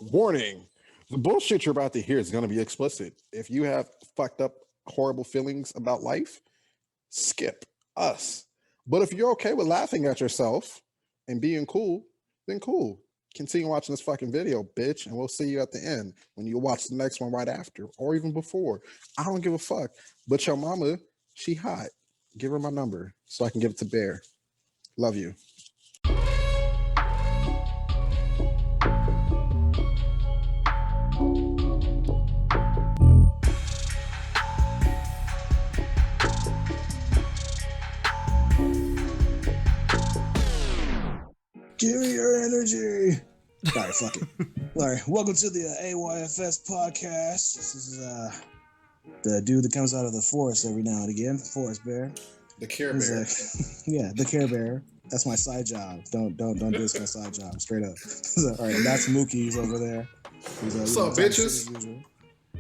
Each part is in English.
Warning. The bullshit you're about to hear is going to be explicit. If you have fucked up, horrible feelings about life, skip us. But if you're okay with laughing at yourself and being cool, then cool. Continue watching this fucking video, bitch, and we'll see you at the end when you watch the next one right after or even before. I don't give a fuck. But your mama, she hot. Give her my number so I can give it to Bear. Love you. Give me your energy. All right, fuck it. All right, welcome to the A.Y.F.S podcast. This is the dude that comes out of the forest every now and again, Forest Bear. The Care Bear. Yeah, the Care Bear. That's my side job. Don't diss my side job. Straight up. All right, that's Mookie's over there. What's up, bitches?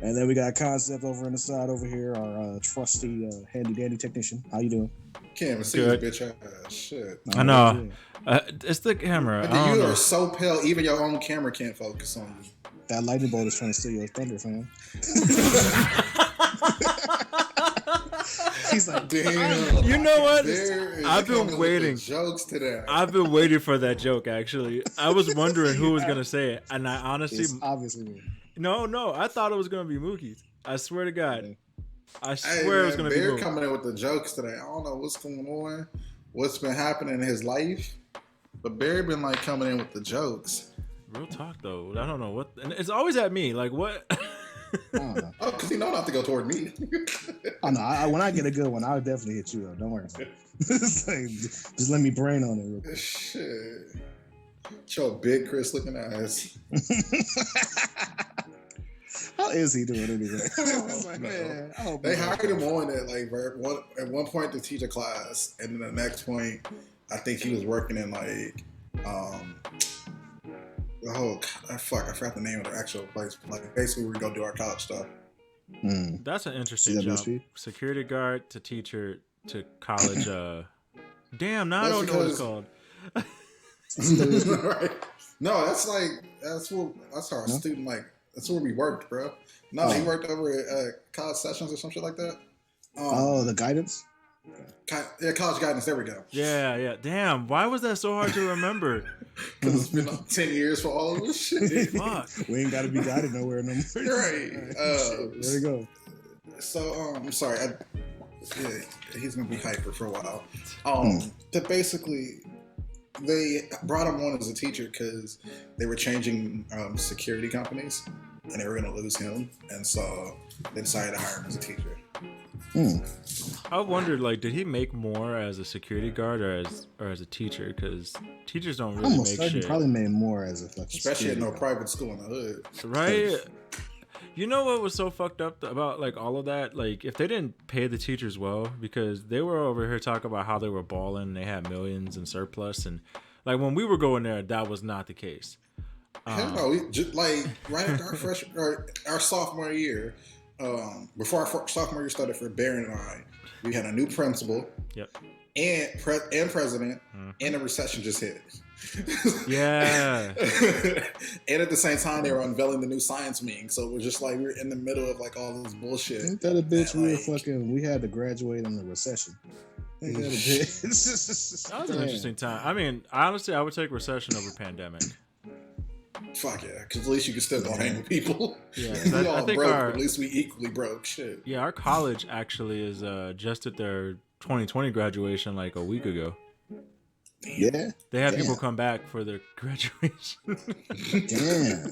And then we got Concept over on the side over here, our trusty handy dandy technician. How you doing? Can't even see this bitch. Shit. I know. It's the camera. You are so pale, even your own camera can't focus on you. That lightning bolt is trying to steal your thunder, fam. He's like, damn. You know what? I've been waiting. Jokes today. I've been waiting for that joke. Actually, I was wondering who was gonna say it, and I honestly, it's obviously me. No, I thought it was gonna be Mookie. I swear to God, Yeah. I swear it was gonna be Bear Mookie. coming in with the jokes today. I don't know what's going on, what's been happening in his life, but Bear been like coming in with the jokes. Real talk though, I don't know what, and it's always at me. Like what? Oh, because you know not to go toward me. Oh no! When I get a good one, I'll definitely hit you up. Don't worry about it. Just let me brain on it real quick. Shit. Your big Chris looking ass. How is he doing anyway? Like, man, they hired him on at one point to teach a class, and then the next point, I think he was working in I forgot the name of the actual place. Like basically, we go do our college stuff. That's an interesting job. Security guard to teacher to college. Damn, now I don't know what it's called. Right. No, that's our student, like that's where we worked, bro. No, he worked over at college sessions or some shit like that. The guidance? Yeah, college guidance, there we go. Yeah. Damn, why was that so hard to remember? Because it's been 10 years for all of this shit. Fuck. We ain't gotta be guided nowhere no more. Right. There you go. So I'm sorry. He's gonna be hyper for a while. That basically they brought him on as a teacher because they were changing security companies and they were going to lose him, and so they decided to hire him as a teacher. I wondered, like, did he make more as a security guard or as a teacher? Because teachers don't really make shit. He probably made more as a fucking especially at no private school in the hood, right? You know what was so fucked up about like all of that? Like, if they didn't pay the teachers well, because they were over here talking about how they were balling, they had millions in surplus, and like when we were going there, that was not the case. Hell no, right after our sophomore year, before our sophomore year started for Barron and I, we had a new principal, and president, and a recession just hit. Yeah. And at the same time, they were unveiling the new science wing, so it was just like we were in the middle of like all this bullshit. Ain't that a bitch? We had to graduate in the recession. Ain't that a bitch? That was an interesting time. I mean, honestly, I would take recession over pandemic. Fuck yeah, because at least you can still go hang with people. Yeah, we all broke, but at least we equally broke. Shit. Yeah, our college actually is just at their 2020 graduation like a week ago. Yeah, they had people come back for their graduation. Damn,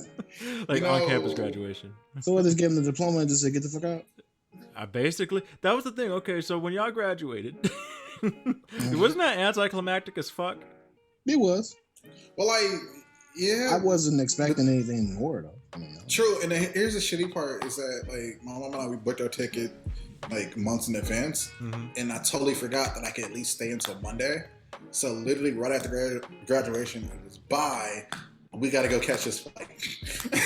like on campus graduation. So what? Just give them the diploma and just say, get the fuck out. Basically, that was the thing. Okay, so when y'all graduated, wasn't that anticlimactic as fuck? It was. Well, I wasn't expecting anything more though. True, and here's the shitty part is that like my mom and I, we booked our ticket like months in advance, and I totally forgot that I could at least stay until Monday. So literally right after graduation, it was bye. We got to go catch this flight.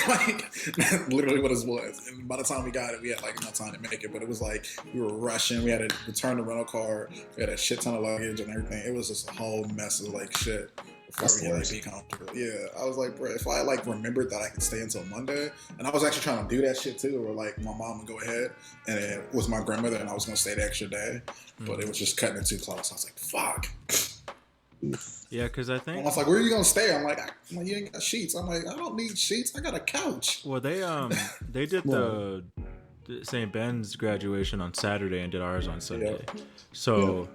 Like literally what it was. And by the time we got it, we had like enough time to make it. But it was like we were rushing. We had to return the rental car. We had a shit ton of luggage and everything. It was just a whole mess of like shit. before That's we the get like worst. be comfortable. Yeah, I was like, bro, if I like remembered that I could stay until Monday, and I was actually trying to do that shit too, or like my mom would go ahead, and it was my grandmother, and I was gonna stay the extra day, but it was just cutting it too close. I was like, fuck. Yeah, because I think I was like, where are you gonna stay? I'm like, you ain't got sheets. I'm like, I don't need sheets. I got a couch. well they did the St. Ben's graduation on Saturday and did ours on Sunday. So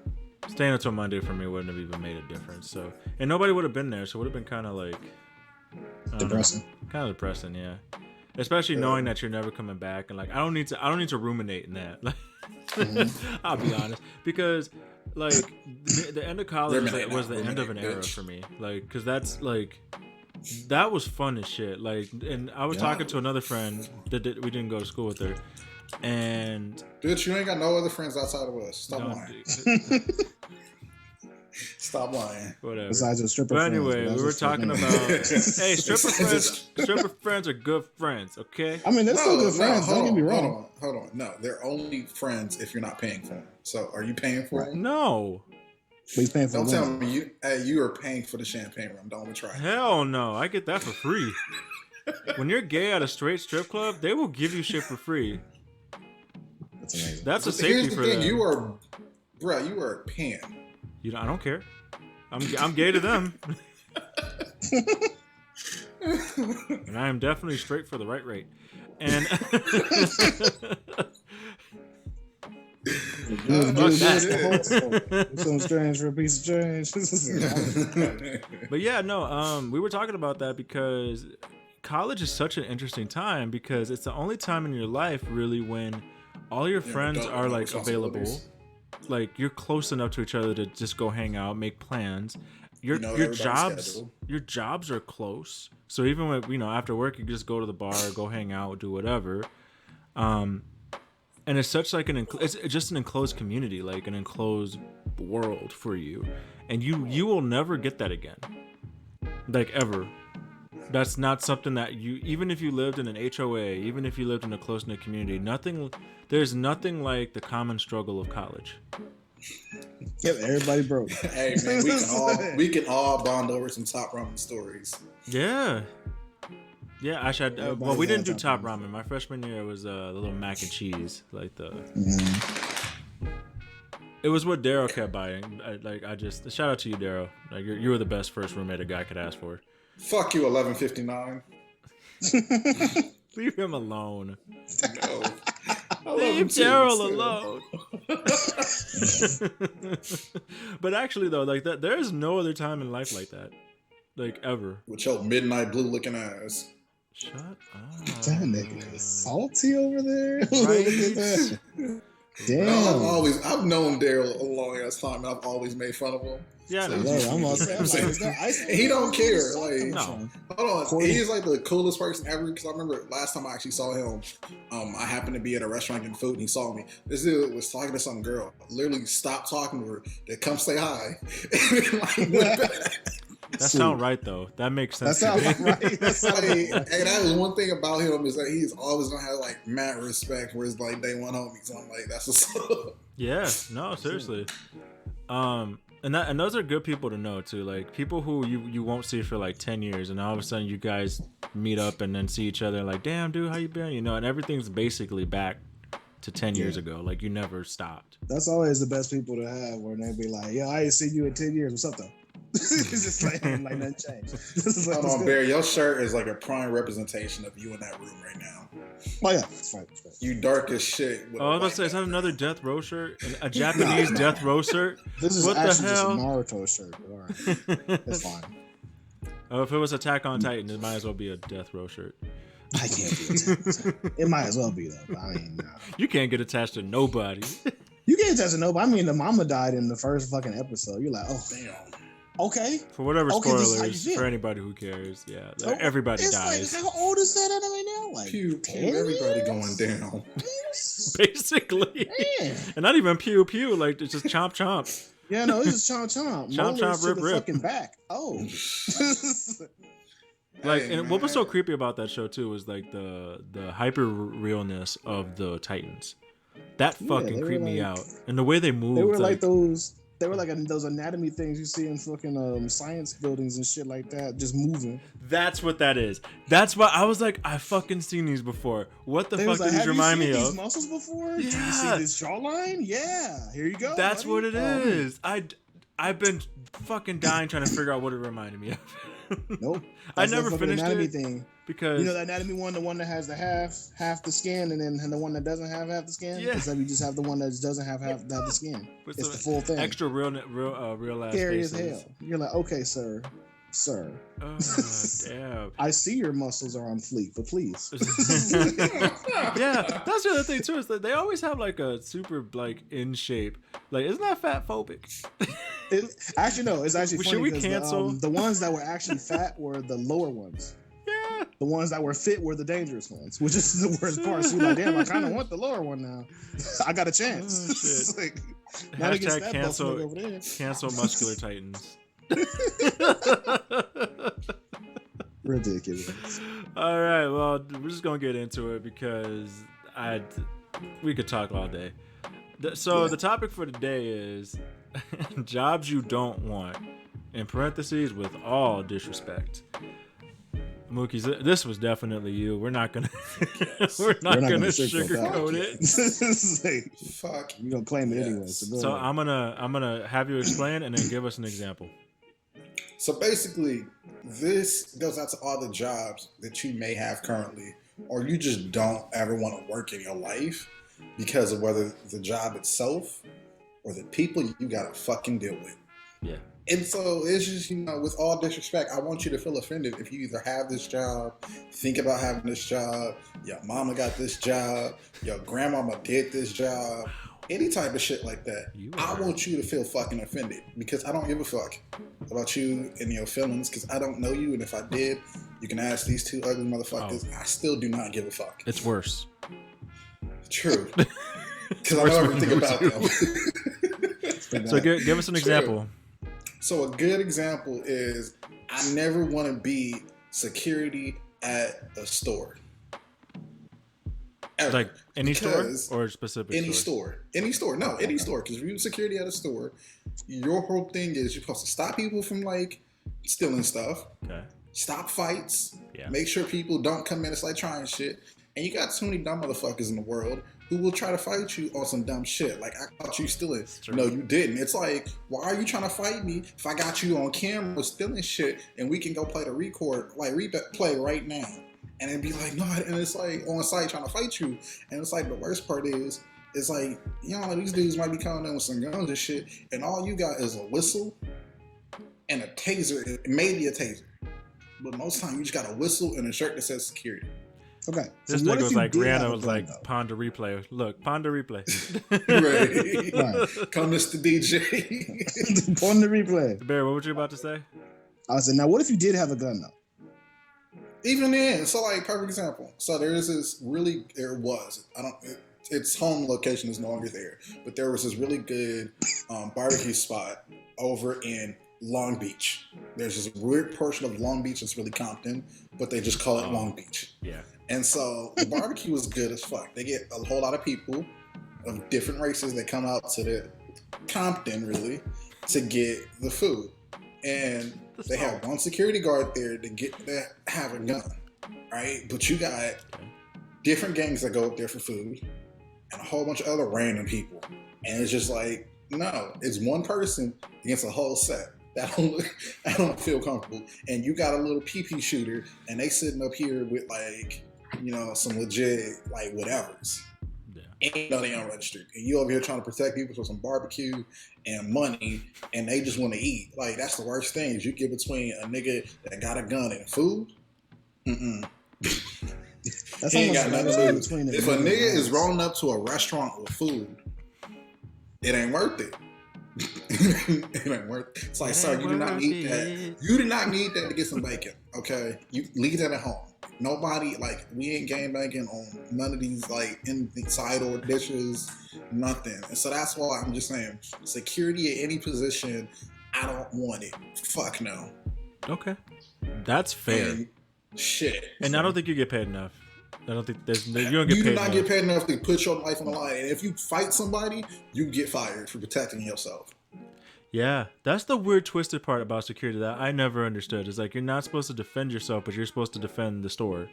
staying until Monday for me wouldn't have even made a difference. So and nobody would have been there, so it would have been kind of like Depressing. Kind of depressing, yeah. Especially knowing that you're never coming back, and like I don't need to ruminate in that. Like, I'll be honest, because like the end of college was the end of an era for me. Like, because that's like that was fun as shit. Like, and I was talking to another friend that we didn't go to school with her, and bitch, you ain't got no other friends outside of us. Stop lying. Stop lying. Whatever. Besides your stripper but friends. anyway, we were talking about hey, stripper friends are good friends, okay? I mean, they're still good friends. Don't get me wrong. Hold on. No, they're only friends if you're not paying for them. So, are you paying for them? No. But he's paying for Don't tell me you are paying for the champagne room. Don't even try. Hell no, I get that for free. When you're gay at a straight strip club, they will give you shit for free. That's amazing. That's a safety for them. You are paying. I don't care. I'm gay to them. And I am definitely straight for the right rate. And Some strange for a piece of change. But yeah, no, we were talking about that because college is such an interesting time because it's the only time in your life really when all your friends are like available. Like you're close enough to each other to just go hang out, make plans. Your jobs are close. So even when after work you just go to the bar, go hang out, do whatever. And it's such like it's just an enclosed community, like an enclosed world for you. And you will never get that again. Like ever. That's not something that even if you lived in an HOA, even if you lived in a close-knit community, there's nothing like the common struggle of college. Yep, everybody broke. Hey man, we can all bond over some top ramen stories. Yeah. Yeah, actually, well, we didn't do top ramen. My freshman year it was the little mac and cheese, like the. It was what Daryl kept buying. I just shout out to you, Daryl. Like you were the best first roommate a guy could ask for. Fuck you, 1159. Leave him alone. No. Leave Daryl alone. But actually, though, like that, there is no other time in life like that, like ever. With your midnight blue looking ass. Shut up. That nigga is salty over there. Right? Look at that. Damn. No, I've known Daryl a long ass time, and I've always made fun of him. Yeah, So I'm all set. he don't care. Like, no. Hold on, he's like the coolest person ever. Because I remember last time I actually saw him, I happened to be at a restaurant getting food, and he saw me. This dude was talking to some girl. Literally stopped talking to her. They come say hi. That sounds right though. That makes sense. That sounds right. And that was one thing about him is that he's always gonna have like mad respect for his like day one homies. So I'm like, that's what's up. Yeah, no, seriously. And those are good people to know too. Like people who you won't see for like 10 years, and all of a sudden you guys meet up and then see each other. Like, damn, dude, how you been? And everything's basically back to 10 years ago. Like you never stopped. That's always the best people to have, where they be like, "Yo, I ain't seen you in 10 years. What's up though?" It's just like nothing changed. Hold on, Barry. Your shirt is like a prime representation of you in that room right now. Oh yeah, that's right. You dark as shit. Oh, I was about to say, is that another Death Row shirt? A Japanese Death Row shirt? This is what actually the hell? just a Naruto shirt. All right, that's fine. Oh, if it was Attack on Titan, it might as well be a Death Row shirt. I can't be attached. It might as well be though. But I mean, you can't get attached to nobody. You can't attach to nobody. I mean, the mama died in the first fucking episode. You're like, oh damn. Okay. For whatever spoilers, for feel. anybody who cares, yeah, everybody dies. Like, how old is that anime now? Like, pew, everybody going down. Basically, man. And not even pew pew, like it's just chomp chomp. Yeah, no, it's just chomp chomp. Chomp chomp, rip rip. Fucking back. Oh. Like, and what was so creepy about that show too was like the hyper realness of the Titans. That fucking creeped me out, and the way they moved. They were like those They were like those anatomy things you see in fucking science buildings and shit like that, just moving. That's what that is. That's why I was like, I fucking seen these before. What the They fuck was do like, these have you remind seen me these of? muscles before? Do you Yeah. see this jawline? Yeah. Here you go. That's buddy. what it is. I've been fucking dying trying to figure out what it reminded me of. Nope. I That's never that fucking finished anatomy it thing. because You know the anatomy one, the one that has the half the skin, and then the one that doesn't have half the skin. Yeah. Instead, we just have the one that doesn't have half the skin. with It's some the full thing. extra real ass Scary as faces. hell. You're like, okay, sir. Oh damn. I see your muscles are on fleek, but please. Yeah, that's the other thing too. Is that they always have like a super like in shape. Like, isn't that fat phobic? Actually, no. It's actually funny Should we because cancel? the ones that were actually fat were the lower ones. Yeah. The ones that were fit were the dangerous ones, which is the worst part. So you're like, damn, I kind of want the lower one now. I got a chance. Oh, shit. It's like, not against Hashtag that buff nigga over there. cancel muscular titans. Ridiculous. All right, well, we're just gonna get into it because we could talk all day. So the topic for today is jobs you don't want, in parentheses, with all disrespect. Mookie, this was definitely you. We're not gonna sugarcoat it. It's like, Fuck. you gonna claim it Yes. anyway. So, go So ahead. I'm gonna have you explain and then give us an example. So basically, this goes out to all the jobs that you may have currently, or you just don't ever want to work in your life because of whether the job itself or the people you gotta fucking deal with. Yeah. And so it's just, with all disrespect, I want you to feel offended if you either have this job, think about having this job, your mama got this job, your grandmama did this job, any type of shit like that. I want you to feel fucking offended because I don't give a fuck about you and your feelings because I don't know you. And if I did, you can ask these two ugly motherfuckers. I still do not give a fuck. It's worse. True. Because I don't ever think about them. So give us an example. So a good example is I never want to be security at a store. Ever. Like any store Because or specific any store? Any store. No, any store. Because if you're security at a store, your whole thing is you're supposed to stop people from like stealing stuff, Okay. stop fights, Yeah. make sure people don't come in and start trying shit. And you got too many dumb motherfuckers in the world who will try to fight you on some dumb shit. Like, I caught you stealing. True. No, you didn't. It's like, why are you trying to fight me if I got you on camera stealing shit and we can go play the replay right now? And it'd be like, no, and it's like on site trying to fight you. And it's like, the worst part is, it's like, these dudes might be coming in with some guns and shit, and all you got is a whistle and a taser, maybe a taser. But most time you just got a whistle and a shirt that says security. Okay. This what nigga if was you like, did have Rihanna a was gun, like, though? ponder replay. Look, ponder replay. Right. Right. Come, Mr. DJ. On the replay. Bear, what were you about to say? I said, now what if you did have a gun though? Even then, so like, perfect example. So there was, its home location is no longer there, but there was this really good barbecue spot over in Long Beach. There's this weird portion of Long Beach that's really Compton, but they just call it Long Beach. Yeah. And so the barbecue was good as fuck. They get a whole lot of people of different races that come out to the Compton really to get the food. And they have one security guard there that have a gun, right? But you got different gangs that go up there for food and a whole bunch of other random people. And it's just like, no, it's one person against a whole set. I don't feel comfortable. And you got a little pee-pee shooter and they sitting up here with like, some legit like whatevers. Yeah. And they unregistered. And you over here trying to protect people for some barbecue and money and they just want to eat. Like, that's the worst thing is you get between a nigga that got a gun and food. That's He ain't got almost nothing to do. between the If a nigga is rolling up to a restaurant with food, it ain't worth it. It ain't worth it. It's like, sir, you do not need that. You do not need that to get some bacon. Okay? You leave that at home. Nobody, like, we ain't game banking on none of these, like, inside or dishes, nothing. And so that's why I'm just saying, security at any position, I don't want it. Fuck no. Okay. That's fair. And shit. And I don't think you get paid enough. I don't think you don't get You paid do not enough. get paid enough to put your life on the line. And if you fight somebody, you get fired for protecting yourself. Yeah, that's the weird twisted part about security that I never understood. Is like you're not supposed to defend yourself, but you're supposed to defend the store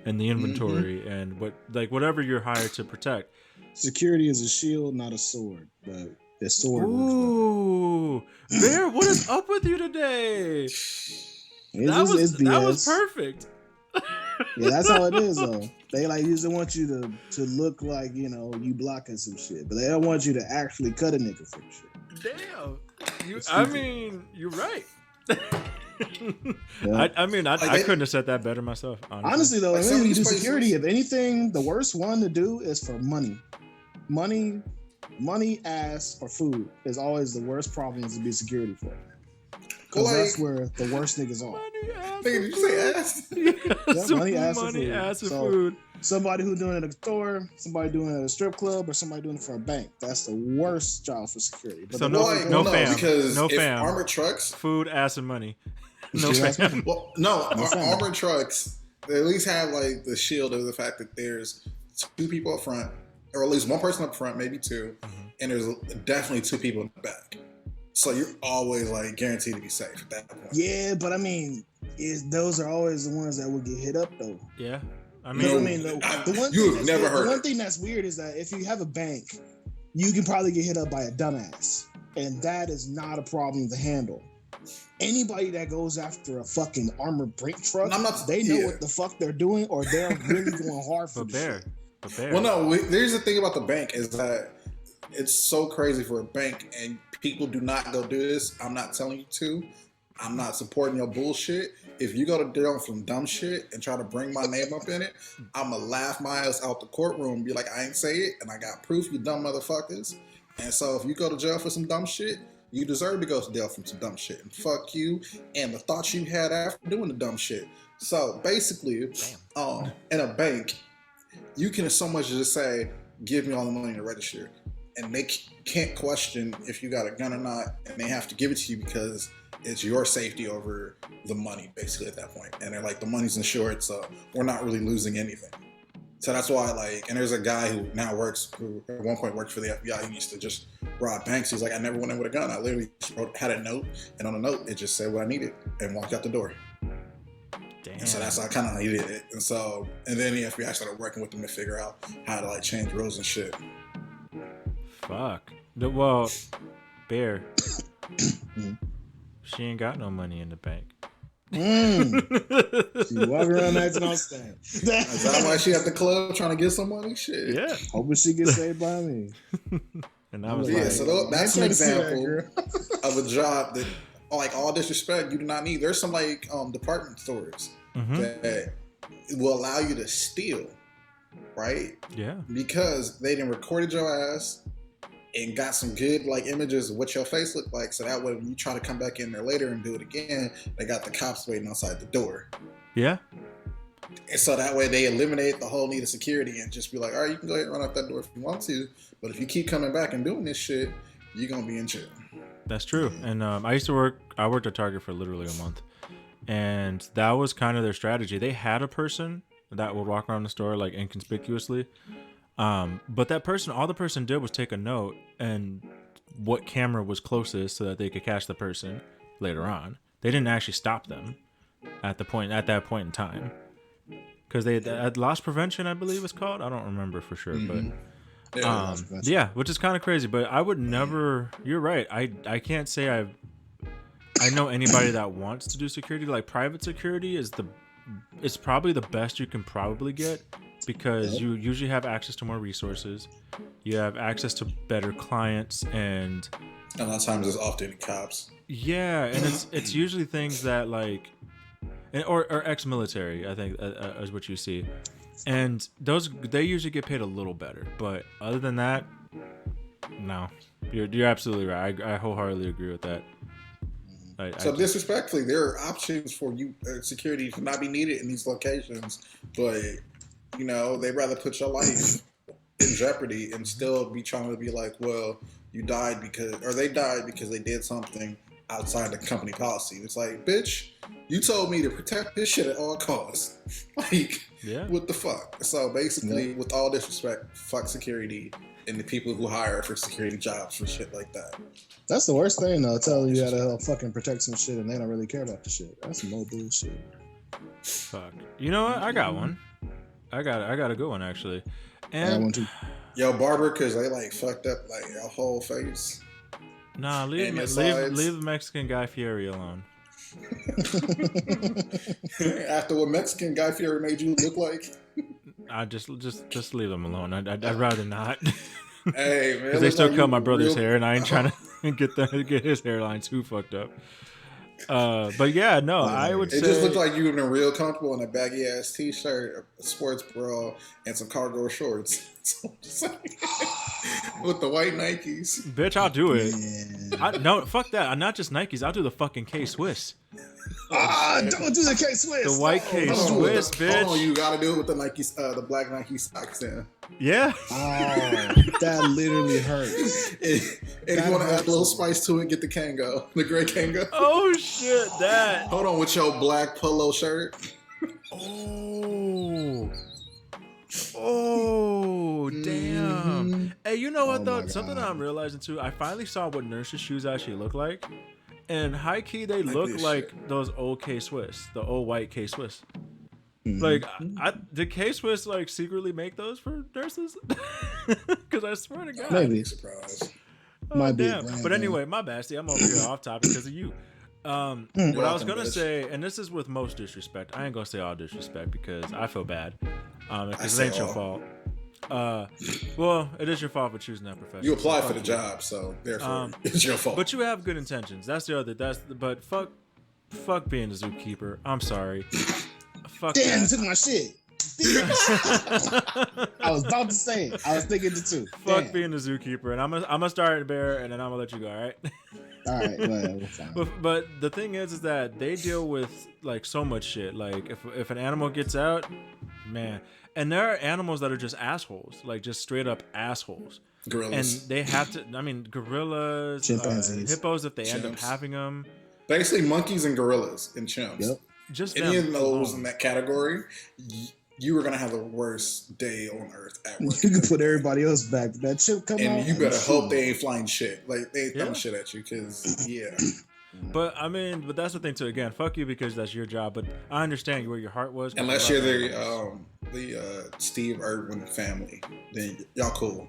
and the inventory and whatever you're hired to protect. Security is a shield, not a sword, but the sword works better. Ooh, Bear, what is up with you today? It's That was BS. perfect. Yeah, that's how it is though. They like usually want you to look like, you know, you blocking some shit, but they don't want you to actually cut a nigga for shit. Damn. It's I stupid. mean, you're right. Yeah. I couldn't have said that better myself. Honestly though, Like when some of you these do places- security, if anything, the worst one to do is for money. Money, ass, or food is always the worst problems to be security for. Because that's where the worst niggas are. Money, ass, Nigga, did you say ass? Yeah, money, ass, or money, food. ass, and So, food. Somebody who's doing it at a store, somebody doing it at a strip club, or somebody doing it for a bank. That's the worst job for security. But So the no- one- no fam. Because No if fam. armored trucks, Food, ass, and money. No Food, ass, fam. money. well, no, No fam. armored trucks, they at least have like the shield of the fact that there's two people up front, or at least one person up front, maybe two, and there's definitely two people in the back. So you're always like guaranteed to be safe at that point. Yeah, but I mean, those are always the ones that will get hit up though. Yeah. I You know mean, what I mean? The one You've thing that's never weird, heard the one it. thing that's weird is that if you have a bank, you can probably get hit up by a dumbass, and that is not a problem to handle. Anybody that goes after a fucking armored brake truck, they know what the fuck they're doing, or they're really going hard for but the Bear. shit. But Bear. Well, no, there's the thing about the bank is that it's so crazy for a bank, and people do not go do this. I'm not telling you to. I'm not supporting your bullshit. If you go to jail for some dumb shit and try to bring my name up in it, I'ma laugh my ass out the courtroom and be like, I ain't say it, and I got proof, you dumb motherfuckers. And so if you go to jail for some dumb shit, you deserve to go to jail for some dumb shit. And fuck you and the thoughts you had after doing the dumb shit. So basically, in a bank, you can so much as just say, give me all the money in the register. And they can't question if you got a gun or not, and they have to give it to you because it's your safety over the money, basically, at that point. And they're like, the money's insured, so we're not really losing anything. So that's why, like, and there's a guy who now who at one point worked for the FBI. He used to just rob banks. He's like, I never went in with a gun. I literally had a note, and on the note, it just said what I needed and walked out the door. Damn. And so that's how kind of he did it. And then the FBI started working with him to figure out how to, like, change rules and shit. Fuck. Well, Bear. She ain't got no money in the bank. She walking around acting on stand. Is that why she at the club trying to get some money? Shit. Yeah. Hoping she gets saved by me. And I was Yeah, like, so that's an I can't see that, example girl. of a job that, like, all disrespect, you do not need. There's some, like, department stores that will allow you to steal, right? yeah. Because they done recorded your ass and got some good, like, images of what your face looked like, so that way when you try to come back in there later and do it again, they got the cops waiting outside the door. Yeah. And so that way they eliminate the whole need of security and just be like, all right, you can go ahead and run out that door if you want to, but if you keep coming back and doing this shit, you're gonna be in jail. That's true. And I worked at Target for literally a month. And that was kind of their strategy. They had a person that would walk around the store, like, inconspicuously. But that person, all the person did was take a note and what camera was closest so that they could catch the person later on. They didn't actually stop them at that point in time. Because they had loss prevention, I believe it's called. I don't remember for sure, but yeah, which is kind of crazy. But I would never. You're right. I can't say I know anybody that wants to do security. Like, private security it's probably the best you can probably get because you usually have access to more resources. You have access to better clients and a lot of times it's often cops. yeah, and it's usually things that like or ex-military, I think, is what you see. And those, they usually get paid a little better, but other than that, no. You're absolutely right. I wholeheartedly agree with that. Disrespectfully, there are options for you security to not be needed in these locations, but you know they'd rather put your life in jeopardy and still be trying to be like, well, you died because, or they died because they did something outside the company policy. It's like, bitch, you told me to protect this shit at all costs. Like, Yeah. What the fuck? So basically, with all disrespect, fuck security and the people who hire for security jobs for shit like that. That's the worst thing, though. Telling you how to fucking protect some shit and they don't really care about the shit. That's some old bullshit. Fuck. You know what? I got one. I got a good one actually. And I got one too. Yo, barber, because they like fucked up like your whole face. Nah, leave the Mexican Guy Fieri alone. After what Mexican Guy Fieri made you look like, I just leave them alone. I'd rather not. Hey man, Because they still cut my brother's hair, and I ain't trying to get his hairline too fucked up. But yeah, no, I would say it just looked like you would have been real comfortable in a baggy ass t-shirt, a sports bra, and some cargo shorts. With the white Nikes. Bitch, I'll do it. No, fuck that. I'm not just Nikes. I'll do the fucking K-Swiss. Don't do the K-Swiss. The white K-Swiss, bitch. Oh, you gotta do it with the Nikes, the black Nike socks in. Yeah. Oh, that literally hurts. And if you want to add a little spice to it, get the Kango, the gray Kango. Oh shit, that. Hold on, with your black polo shirt. Oh, damn. Hey, you know what though? Something that I'm realizing too. I finally saw what nurses' shoes actually look like, and high key they look like those old K-Swiss, the old white K-Swiss. Like, did K-Swiss like secretly make those for nurses? Because I swear to God, Maybe. Surprise. Oh, damn. But anyway, my bad. See, I'm over here off topic because of you. What I was gonna say, and this is with most disrespect. I ain't gonna say all disrespect because I feel bad. Because it ain't your fault. Well, it is your fault for choosing that profession. You applied for the job, so therefore it's your fault. But you have good intentions. That's the other. But fuck being a zookeeper. I'm sorry. Fuck Damn, that. you took my shit. I was about to say it. I was thinking it too. Fuck being a zookeeper, and I'm gonna start at bear, and then I'm gonna let you go. All right. All right, we're fine. But the thing is that they deal with like so much shit. Like if an animal gets out, man, and there are animals that are just assholes, like just straight up assholes. Gorillas. And they have to. I mean, gorillas, chimpanzees, hippos, if they end up having them. Basically, monkeys and gorillas and chimps. Yep. Just any of those in that category, you were gonna have the worst day on earth at work. You can put everybody else back. That chip come and out, you better hope they ain't flying shit. Like they ain't throwing shit at you, because But I mean, but that's the thing too. Again, fuck you because that's your job. But I understand where your heart was. Unless you're the Steve Irwin family, then y'all cool.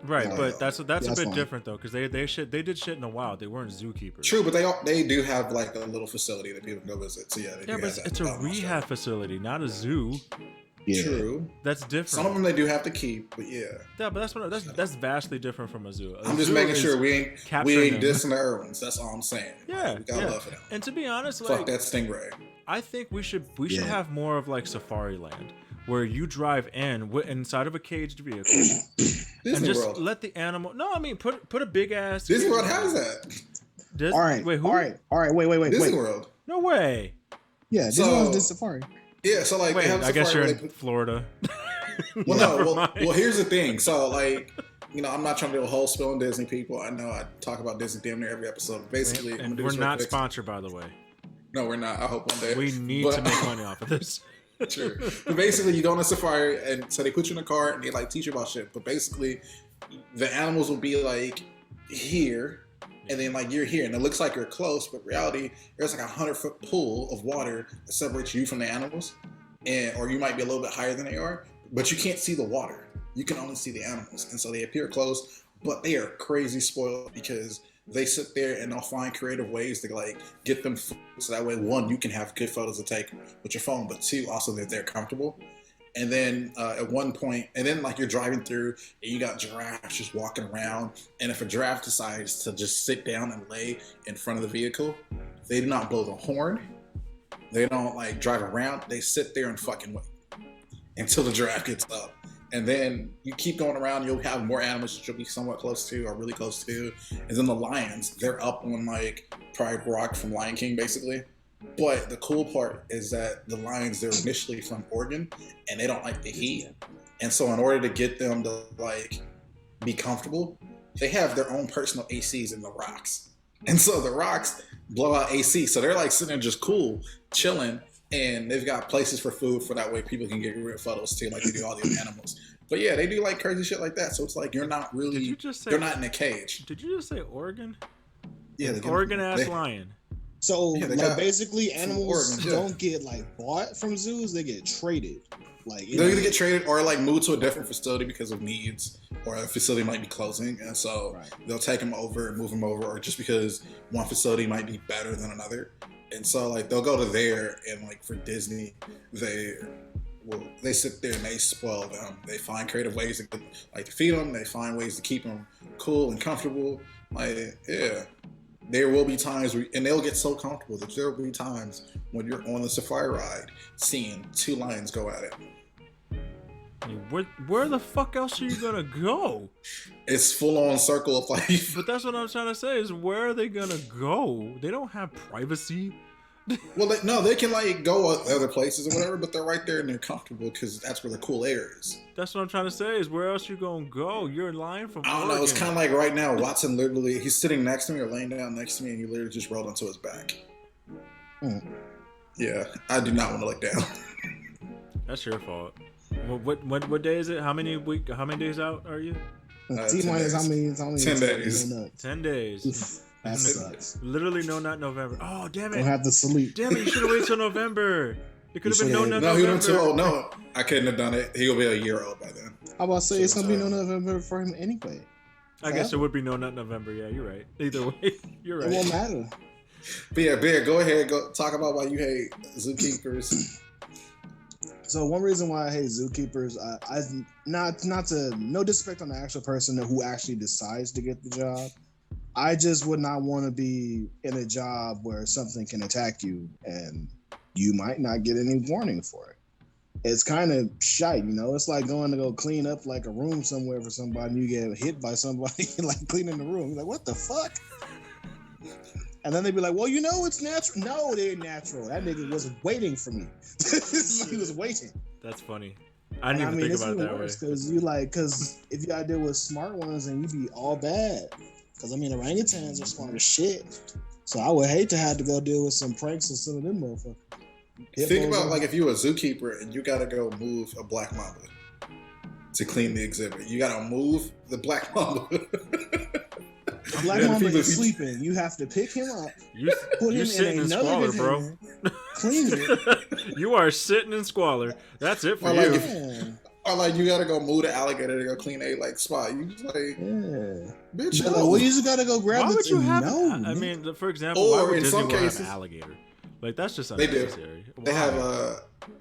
Right, but that's a bit different though, because they did shit in the wild. They weren't zookeepers. True, but they do have like a little facility that people can go visit. So yeah, but it's a rehab facility, not a zoo. Yeah. True, that's different. Some of them they do have to keep, but yeah. Yeah, but that's vastly different from a zoo. I'm just making sure we ain't dissing the Irwins. That's all I'm saying. Yeah, we got love for them. And to be honest, fuck that stingray. I think we should have more of like Safari Land, where you drive inside of a caged vehicle and just World. let the animal. No, I mean put a big ass. Disney World has that. All right, wait, wait. Disney World. No way. Yeah, Disney World did Safari. Yeah, so like, wait, I guess you're in Florida. Well, here's the thing. So like, I'm not trying to do a whole spill on Disney people. I know I talk about Disney damn near every episode. Basically, and we're not sponsored, by the way. No, we're not. I hope one day. We need to make money off of this. True. But basically, you go on a safari, and so they put you in a car, and they like teach you about shit. But basically, the animals will be like here, and then like you're here, and it looks like you're close, but in reality, there's like 100-foot pool of water that separates you from the animals, or you might be a little bit higher than they are, but you can't see the water. You can only see the animals, and so they appear close, but they are crazy spoiled because they sit there and they'll find creative ways to like get them food, so that way, one, you can have good photos to take with your phone, but two, also that they're comfortable. And then at one point, and then like you're driving through and you got giraffes just walking around, and if a giraffe decides to just sit down and lay in front of the vehicle, they do not blow the horn, they don't like drive around, they sit there and fucking wait until the giraffe gets up. And then you keep going around, you'll have more animals that you'll be somewhat close to or really close to. And then the lions, they're up on like Pride Rock from Lion King, basically. But the cool part is that the lions, they're initially from Oregon and they don't like the heat. And so in order to get them to like be comfortable, they have their own personal ACs in the rocks. And so the rocks blow out AC. So they're like sitting there just cool, chilling. and they've got places for food for that way people can get real photos too, like they do all the animals. But yeah, they do like crazy shit like that. So it's like you're not really, you're not in a cage. Did you just say Oregon? Yeah, Oregon ass lion. So Yeah, like basically animals Oregon, don't get like bought from zoos; they get traded. Like they'll either get traded or like moved to a different facility because of needs, or a facility might be closing, and so they'll take them over and move them over, or just because one facility might be better than another, and so like they'll go to there, and like for Disney, they sit there and they spoil them. They find creative ways to feed them. They find ways to keep them cool and comfortable. Like yeah. There will be times and they'll get so comfortable that there will be times when you're on the safari ride seeing two lions go at it. Where the fuck else are you gonna go? It's full on circle of life. But that's what I'm trying to say is where are they gonna go? They don't have privacy. Well, they can like go other places or whatever, but they're right there and they're comfortable because that's where the cool air is. That's what I'm trying to say is where else you gonna go? You're in line from I don't know. It's kind of like right now, Watson literally, he's sitting next to me or laying down next to me and he literally just rolled onto his back. Yeah, I do not want to look down. That's your fault. What day is it? How many days out are you? T-minus how many 10 days. 10 days. That sucks. Literally no nut November. Oh damn it! Don't have to salute. Damn it! You should have waited till November. It could have been no nut No, November. he went too old. No, I couldn't have done it. He'll be a year old by then. How about say it's gonna be no November for him anyway? I guess it would be no nut November. Yeah, you're right. Either way, you're right. It won't matter. But yeah, Bear, go ahead. Go talk about why you hate zookeepers. So one reason why I hate zookeepers, no disrespect on the actual person who actually decides to get the job. I just would not want to be in a job where something can attack you and you might not get any warning for it. It's kind of shite, you know? It's like going to go clean up like a room somewhere for somebody and you get hit by somebody like cleaning the room. You're like, what the fuck? And then they'd be like, well, you know, it's natural. No, it ain't natural. That nigga was waiting for me. He was waiting. That's funny. I didn't even think about it that way. Because if you gotta deal with smart ones and you be all bad. Because, I mean, orangutans are smart as shit. So I would hate to have to go deal with some pranks and some of them motherfuckers. Think about, like, if you were a zookeeper and you got to go move a black mamba to clean the exhibit. You got to move the black mamba. A black mamba is sleeping. You have to pick him up, put him in another container, bro. Clean it. You are sitting in squalor. That's it for or you. Or like you gotta go move the alligator to go clean a like spot. You just like, bitch. No. Well, you just gotta go grab. Why would you have? I mean, for example, why would Disney have an alligator? Like that's just unnecessary. They do. They have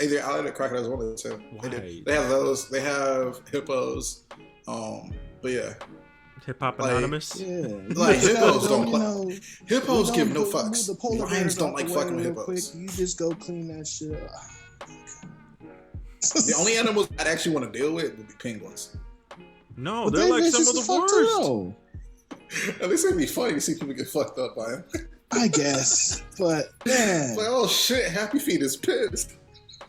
either alligator, crocodiles, one of the two. They have those. They have hippos. But yeah. Hip Hop Anonymous. Like hippos don't play. Hippos give no fucks. Lions don't like fucking with hippos. You just go clean that shit up. The only animals I'd actually want to deal with would be penguins. No, they're like some of the worst. At least it'd be funny to see people get fucked up by them. I guess, but man, like oh shit, Happy Feet is pissed.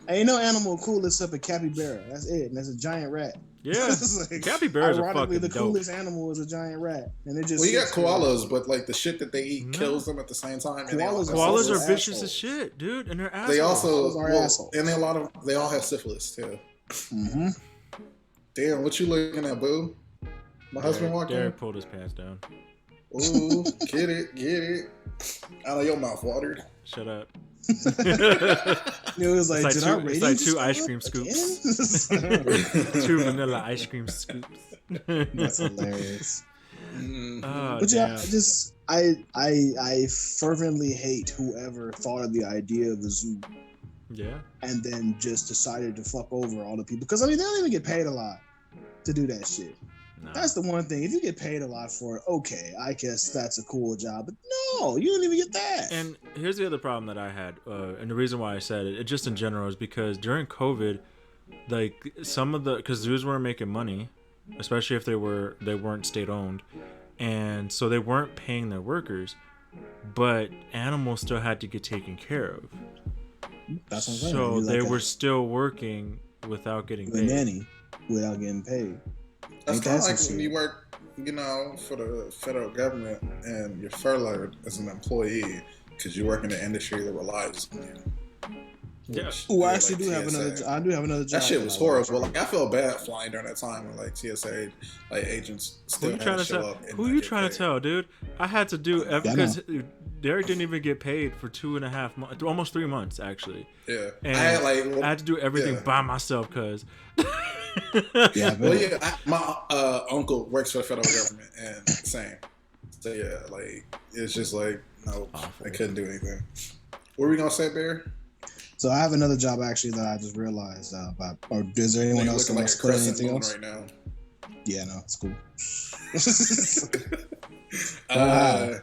Ain't no animal cool except a capybara. That's it. And that's a giant rat. Yeah, like, capybaras are fucking the coolest animal is a giant rat, and it just. Well, you got koalas, but like the shit that they eat kills them at the same time. Koalas are vicious as shit, dude, and they're assholes. They also are assholes, and they all have syphilis too. Mm-hmm. Damn, what you looking at, boo? My husband walking. Derek pulled his pants down. Ooh, get it. I know your mouth watered. Shut up. It was like, it's like two ice cream scoops. 2 vanilla ice cream scoops. That's hilarious. Oh, but yeah, I fervently hate whoever thought of the idea of the zoo. Yeah. And then just decided to fuck over all the people. Because I mean, they don't even get paid a lot to do that shit. No. That's the one thing. If you get paid a lot for it, okay, I guess that's a cool job. But no, you don't even get that. And here's the other problem that I had, and the reason why I said it just in general, is because during COVID, like because zoos weren't making money, especially if they weren't state owned, and so they weren't paying their workers, but animals still had to get taken care of. That's what I'm saying. So they were still working without getting paid. Nanny without getting paid. That's kind of like when you work, for the federal government and you're furloughed as an employee because you work in the industry that relies on you. Yeah. Oh, I actually do have another. I do have another job. That shit was horrible. Like I felt bad flying during that time when like TSA like agents still Who you had trying to to show tell? up. And Who not you get trying to paid. tell, dude? I had to do because Derek didn't even get paid for 2.5 months, almost 3 months actually. Yeah, And I had to do everything by myself because. My uncle works for the federal government and same. So yeah, like it's just like no, I couldn't do anything. What were we gonna say, Bear? So I have another job actually that I just realized about. Or is there anyone else that wants to put anything else? Right now. Yeah, no, it's cool. I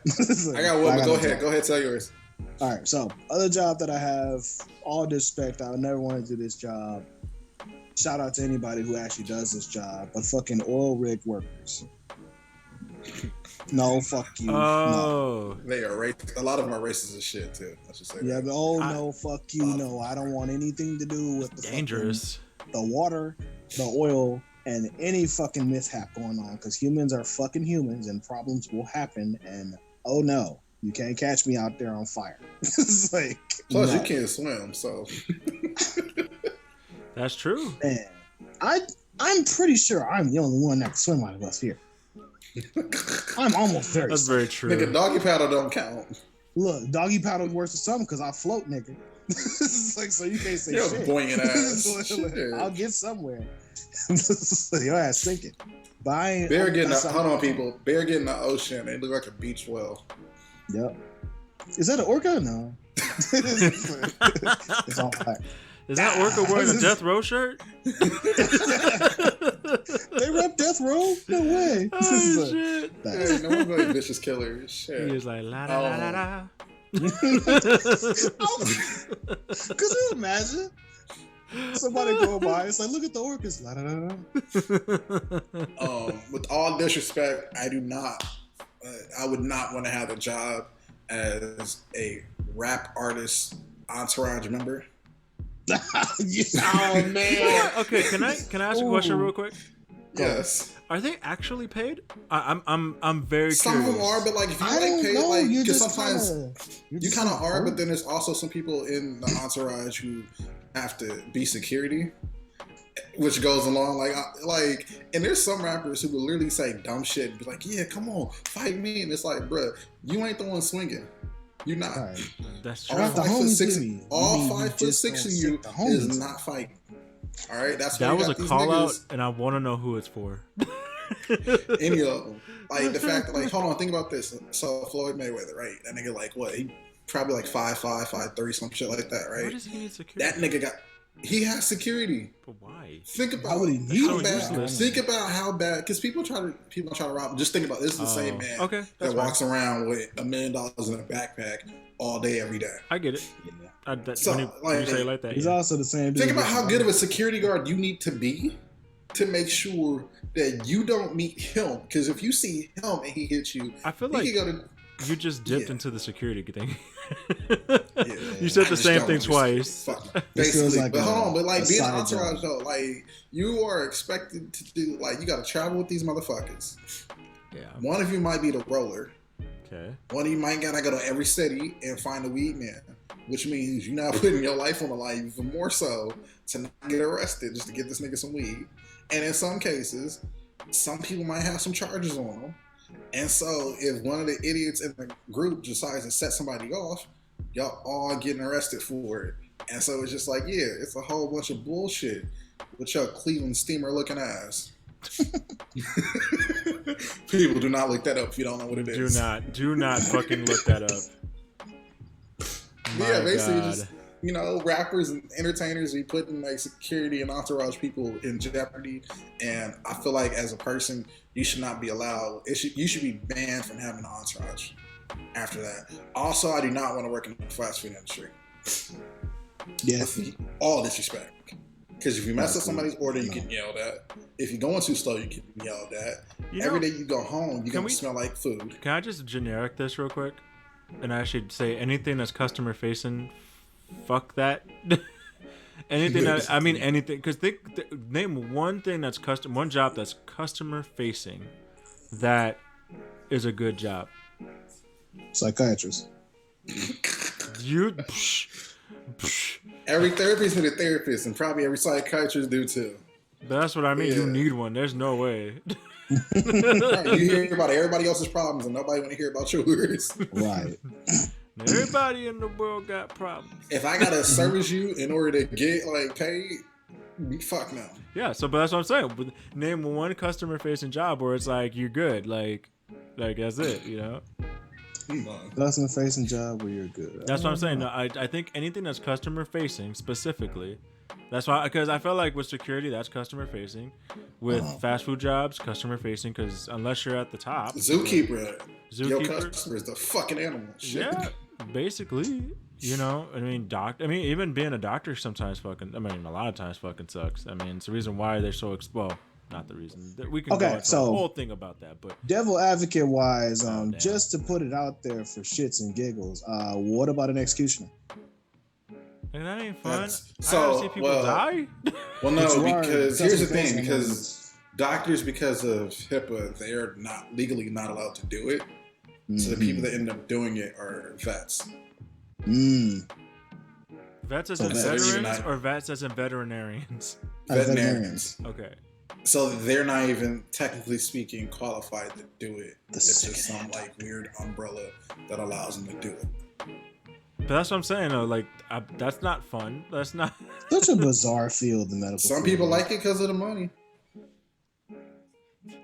got one, but go ahead. Go ahead, tell yours. All right, so other job that I have, all disrespect, I would never want to do this job. Shout out to anybody who actually does this job, but fucking oil rig workers. No, fuck you. Oh, no. They are racist. A lot of them are racist as shit too. I should say. Yeah, but no, fuck you. No, I don't want anything to do with the dangerous. The water, the oil, and any fucking mishap going on. Because humans are fucking humans, and problems will happen. And oh no, you can't catch me out there on fire. It's like plus you can't swim, so that's true. Man, I'm pretty sure I'm the only one that can swim out of us here. I'm almost very. That's very true. Nigga, doggy paddle don't count. Look, doggy paddle worse than something because I float, nigga. It's like so you can't say You're shit. boinging ass. I'll get somewhere. Your ass sinking. But I ain't. Bear getting hold on, people. Bear getting the ocean. They look like a beach whale. Yep. Is that an orca? No. It's all black. Is that orca wearing a death row shirt? They rep death row? No way. Oh shit! Hey, no one really vicious killer. Shit. He was like la la la la la. Could you imagine somebody going by? It's like, look at the orcas. La, la, la, la. With all disrespect, I do not. I would not want to have a job as a rap artist entourage member. Oh man. Okay, can I ask a question real quick? Yes. Are they actually paid? I'm very curious. Some of them are, but like if you like paid, know. like You're because just sometimes you kind of are, but then there's also some people in the entourage who have to be security, which goes along like, and there's some rappers who will literally say dumb shit and be like, "Yeah, come on, fight me," and it's like, bruh, you ain't the one swinging. You're not. Right. That's true. All 5'6" of you is not fighting. All right, that's that was a call niggas, out, and I want to know who it's for. Any of them, like the fact that, like, hold on, think about this. So Floyd Mayweather, right? That nigga, like, what? He probably like 5'5", 5'3", some shit like that, right? Why does he need security? That nigga he has security. But why? Think about think about how bad. Because people try to rob him. Just think about this. Is the same man that walks around with $1 million in a backpack all day, every day. I get it. When you say it like that, he's also the same. Think about how good of a security guard you need to be to make sure that you don't meet him. Because if you see him and he hits you, I feel like you just dipped into the security thing. You said the same thing twice. Basically, like but hold on, but like being an entourage though, like you are expected to do, like you got to travel with these motherfuckers. Yeah. One of you might be the roller. Okay. One of you might gotta go to every city and find a weed man, which means you're not putting your life on the line even more so to not get arrested just to get this nigga some weed. And in some cases, some people might have some charges on them. And so if one of the idiots in the group decides to set somebody off, y'all all getting arrested for it. And so it's just like, yeah, it's a whole bunch of bullshit with your Cleveland steamer looking ass. People, do not look that up if you don't know what it is. Do not fucking look that up. Yeah, basically just, you know, rappers and entertainers be putting like security and entourage people in jeopardy. And I feel like as a person, you should not be allowed. You should be banned from having an entourage after that. Also, I do not want to work in the fast food industry. Yeah. With all disrespect. Because if you mess up somebody's order, you get yelled at. If you're going too slow, you get yelled at. Every day you go home, you're going to smell like food. Can I just generic this real quick? And I should say anything that's customer facing, fuck that. Anything that, I mean anything, because name one thing that's one job that's customer facing that is a good job. Psychiatrist. Every therapist need a therapist, and probably every psychiatrist do too. But that's what I mean. Yeah. You need one. There's no way. Right, you hear about everybody else's problems, and nobody want to hear about yours. Right. Everybody in the world got problems. If I gotta service you in order to get like paid, fuck no. Yeah. So, but that's what I'm saying. Name one customer-facing job where it's like you're good. Like that's it. You know. Customer facing job where you're good. That's what I'm saying. No, I think anything that's customer facing specifically. That's why, because I felt like with security, that's customer facing. With fast food jobs, customer facing, because unless you're at the top, zookeeper, your customer is the fucking animal. Shit. Yeah, basically. You know, I mean, even being a doctor sometimes fucking. I mean, a lot of times fucking sucks. I mean, it's the reason why they're so exposed. Not the reason. We can go into the whole thing about that, but devil advocate wise, just to put it out there for shits and giggles, what about an executioner? And that ain't fun. So, I gotta see people die. Well, no, because here's the thing: because doctors, because of HIPAA, they're legally not allowed to do it. Mm-hmm. So the people that end up doing it are vets. Vets as in veterans, or vets as in veterinarians? Veterinarians. Okay. So they're not even technically speaking qualified to do it. It's just some like weird umbrella that allows them to do it. But that's what I'm saying though. Like that's not fun. That's not such a bizarre field. The medical. Some people like it because of the money.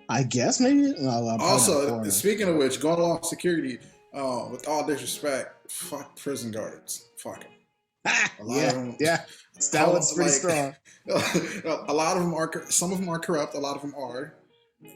I guess maybe. Also, speaking of which, going along security, with all disrespect, fuck prison guards. Fuck them. Yeah. That one's pretty strong. A lot of them are. Some of them are corrupt. A lot of them are.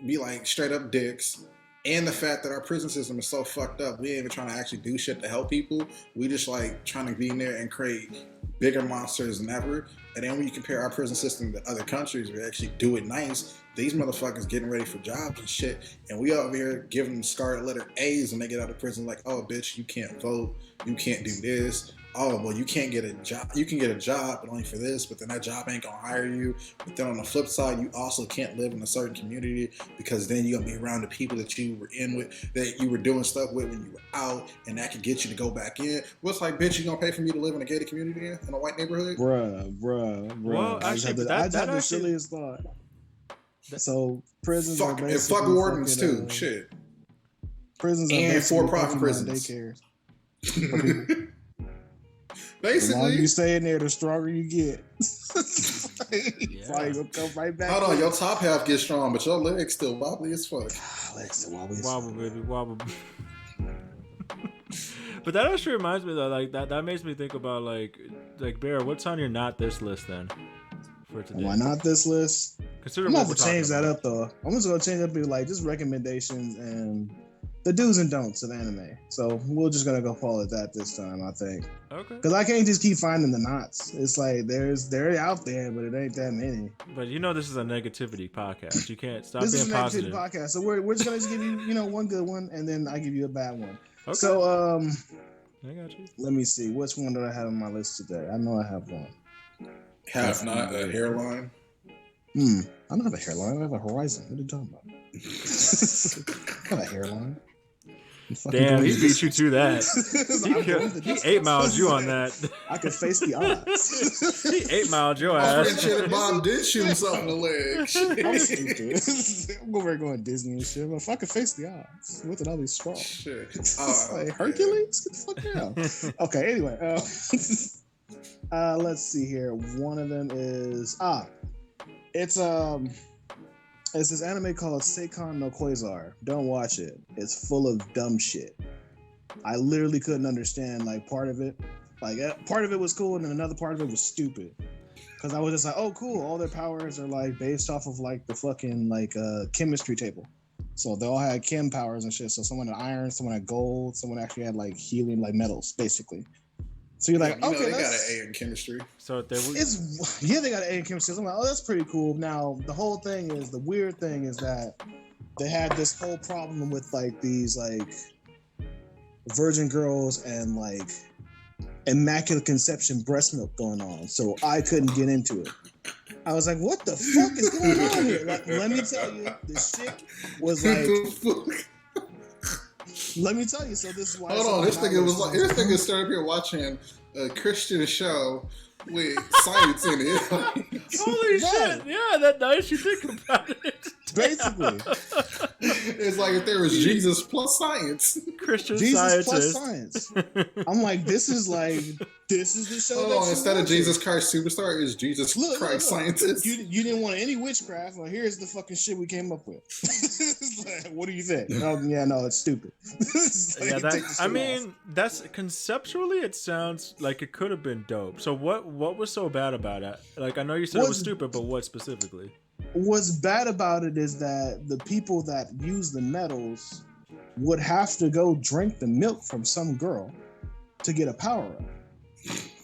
Be like straight up dicks. And the fact that our prison system is so fucked up, we ain't even trying to actually do shit to help people. We just like trying to be in there and create bigger monsters than ever. And then when you compare our prison system to other countries, we actually do it nice. These motherfuckers getting ready for jobs and shit, and we over here giving them scarlet letter A's when they get out of prison. Like, oh bitch, you can't vote, you can't do this. Oh well, you can't get a job. You can get a job, but only for this. But then that job ain't gonna hire you. But then on the flip side, you also can't live in a certain community because then you're gonna be around the people that you were in with, that you were doing stuff with when you were out, and that could get you to go back in. What's like, bitch, you gonna pay for me to live in a gated community in a white neighborhood? Bruh. Well, actually, I just had the silliest thought. So prisons are basically fuck wardens too. Shit. Prisons and for-profit prisons. Daycares. Basically, the longer you stay in there, the stronger you get. Probably gonna come right back. Hold on, your top half gets strong, but your legs still wobbly as fuck. Legs still wobbly. Wobble, baby, wobble. But that actually reminds me though, like that makes me think about like Bear. What's on your not this list then? For today. Why not this list? I'm not gonna change that up though. I'm just gonna change up to like just recommendations and the do's and don'ts of anime. So we're just gonna go follow that this time, I think. Okay. Because I can't just keep finding the knots. It's like they're out there, but it ain't that many. But you know this is a negativity podcast. You can't stop this being is a positive. Negativity podcast. So we're just gonna just give you one good one, and then I give you a bad one. Okay. So I got you. Let me see which one did I have on my list today. I know I have one. Have not a hairline. I don't have a hairline. I have a horizon. What are you talking about? I have a hairline. Damn, he beat you to that. He 8 miles you on that. I could face the odds. He 8 miles your ass. Bob did shoot himself in the leg. I'm stupid. I'm over going Disney and shit. But if I could face the odds, look at all these straws. Shit. Like, Hercules? Get the fuck down. Okay, anyway. Let's see here. One of them is it's this anime called Seikon no Quasar. Don't watch it. It's full of dumb shit. I literally couldn't understand like part of it. Like part of it was cool and then another part of it was stupid. Cause I was just like, oh cool, all their powers are like based off of like the fucking like chemistry table. So they all had chem powers and shit. So someone had iron, someone had gold, someone actually had like healing like metals, basically. So you're like, okay, they got an A in chemistry. So they got an A in chemistry. So I'm like, oh, that's pretty cool. Now the whole thing is, the weird thing is that they had this whole problem with like these like virgin girls and like immaculate conception breast milk going on. So I couldn't get into it. I was like, what the fuck is going on here? Like, let me tell you, this shit was like. Let me tell you. So this is why. Hold on, this nigga started up here watching a Christian show with science in it. Holy shit! Yeah, that nice you think about it. Basically, it's like if there was Jesus plus science, Christian Jesus plus scientist. science. I'm like, this is the show. Oh, instead of Jesus Christ Superstar, is Jesus Christ Scientist. You didn't want any witchcraft. Well, here's the fucking shit we came up with. Like, what do you think? Oh, yeah, no, it's stupid. That's conceptually, it sounds like it could have been dope. So what was so bad about it? Like, I know you said it was stupid, but what specifically? What's bad about it is that the people that use the metals would have to go drink the milk from some girl to get a power up.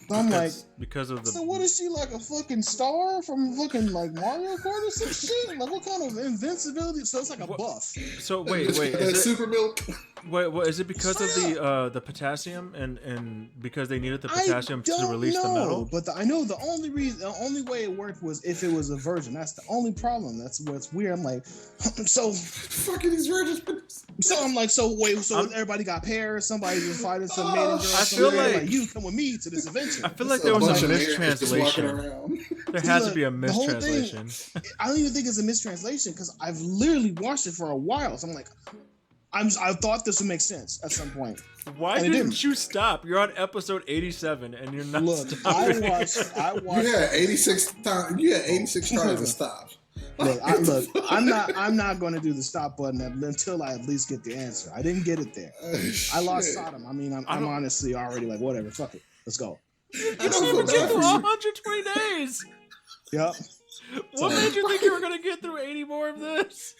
So I'm like, because of the. So what is she, like a fucking star from fucking like Mario Kart or some shit? Like what kind of invincibility? So it's like a buff. So wait, is it super milk? Wait, what is it because of the potassium and because they needed the potassium to release the metal? But I know the only way it worked was if it was a virgin. That's the only problem. That's what's weird. I'm like, so fucking these virgins. So I'm like, so everybody got pairs. Somebody was fighting some maiden girl. I feel like you come with me to this adventure. I feel like there was a mistranslation. There has to be a mistranslation. I don't even think it's a mistranslation because I've literally watched it for a while. So I'm like, I thought this would make sense at some point. Why didn't you stop? You're on episode 87 and you're not stopping. I watched. You had 86 times. You had 86 tries to stop. Look, I'm not going to do the stop button until I at least get the answer. I didn't get it there. I lost Sodom. I mean, I'm honestly already like, whatever, fuck it, let's go. You didn't even get through 120 days. Yep. What made you think you were gonna get through 80 more of this?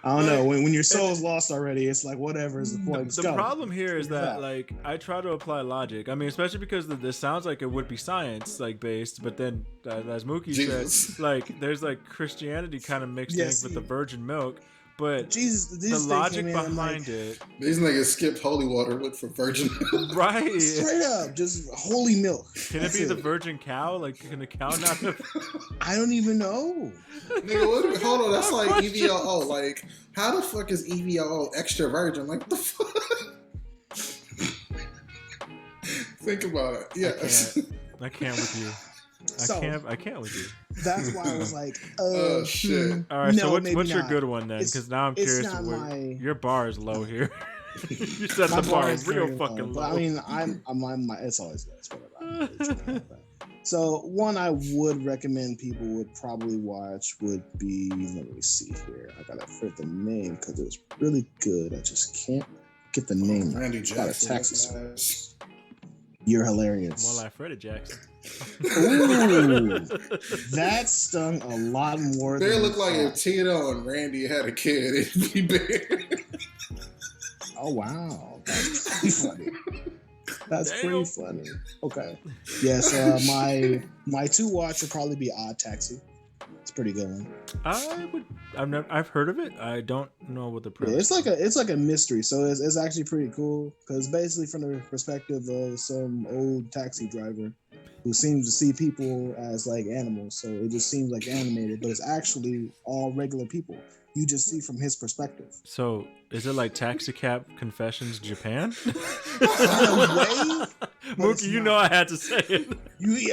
I don't know. When your soul's lost already, it's like whatever is the point. The problem here is that like I try to apply logic. I mean, especially because this sounds like it would be science like based, but then as Mookie said, like there's like Christianity kind of mixed in with the virgin milk. But the logic behind it. These niggas skipped holy water, look for virgin milk. Right. Straight up, just holy milk. Can it be the virgin cow? Like, can the cow not have... I don't even know. Nigga, hold on, that's like EVOO. Like, how the fuck is EVOO extra virgin? Like, what the fuck? Think about it. Yeah. I can't with you. I can't with you. That's why I was like, shit. All right, so what's your good one then? Because now I'm curious. Your bar is low here. You said the bar is real fucking low. I mean, it's always low. It's whatever. So one I would recommend people would probably watch would be, let me see here. I gotta forget the name because it was really good. I just can't get the name. Randy Jackson. Texas. You're hilarious. More like Freddie Jackson. Ooh, that stung a lot more. They look like if Tito and Randy had a kid, it'd be big. Oh wow, that's pretty funny. That's pretty funny. Okay, yes. My two watch would probably be Odd Taxi. It's a pretty good one. I've heard of it. I don't know what the premise. Yeah, it's like a mystery, so it's actually pretty cool because basically from the perspective of some old taxi driver who seems to see people as like animals, so it just seems like animated, but it's actually all regular people. You just see from his perspective. So is it like Taxi Cab Confessions Japan? Mookie, you know I had to say it.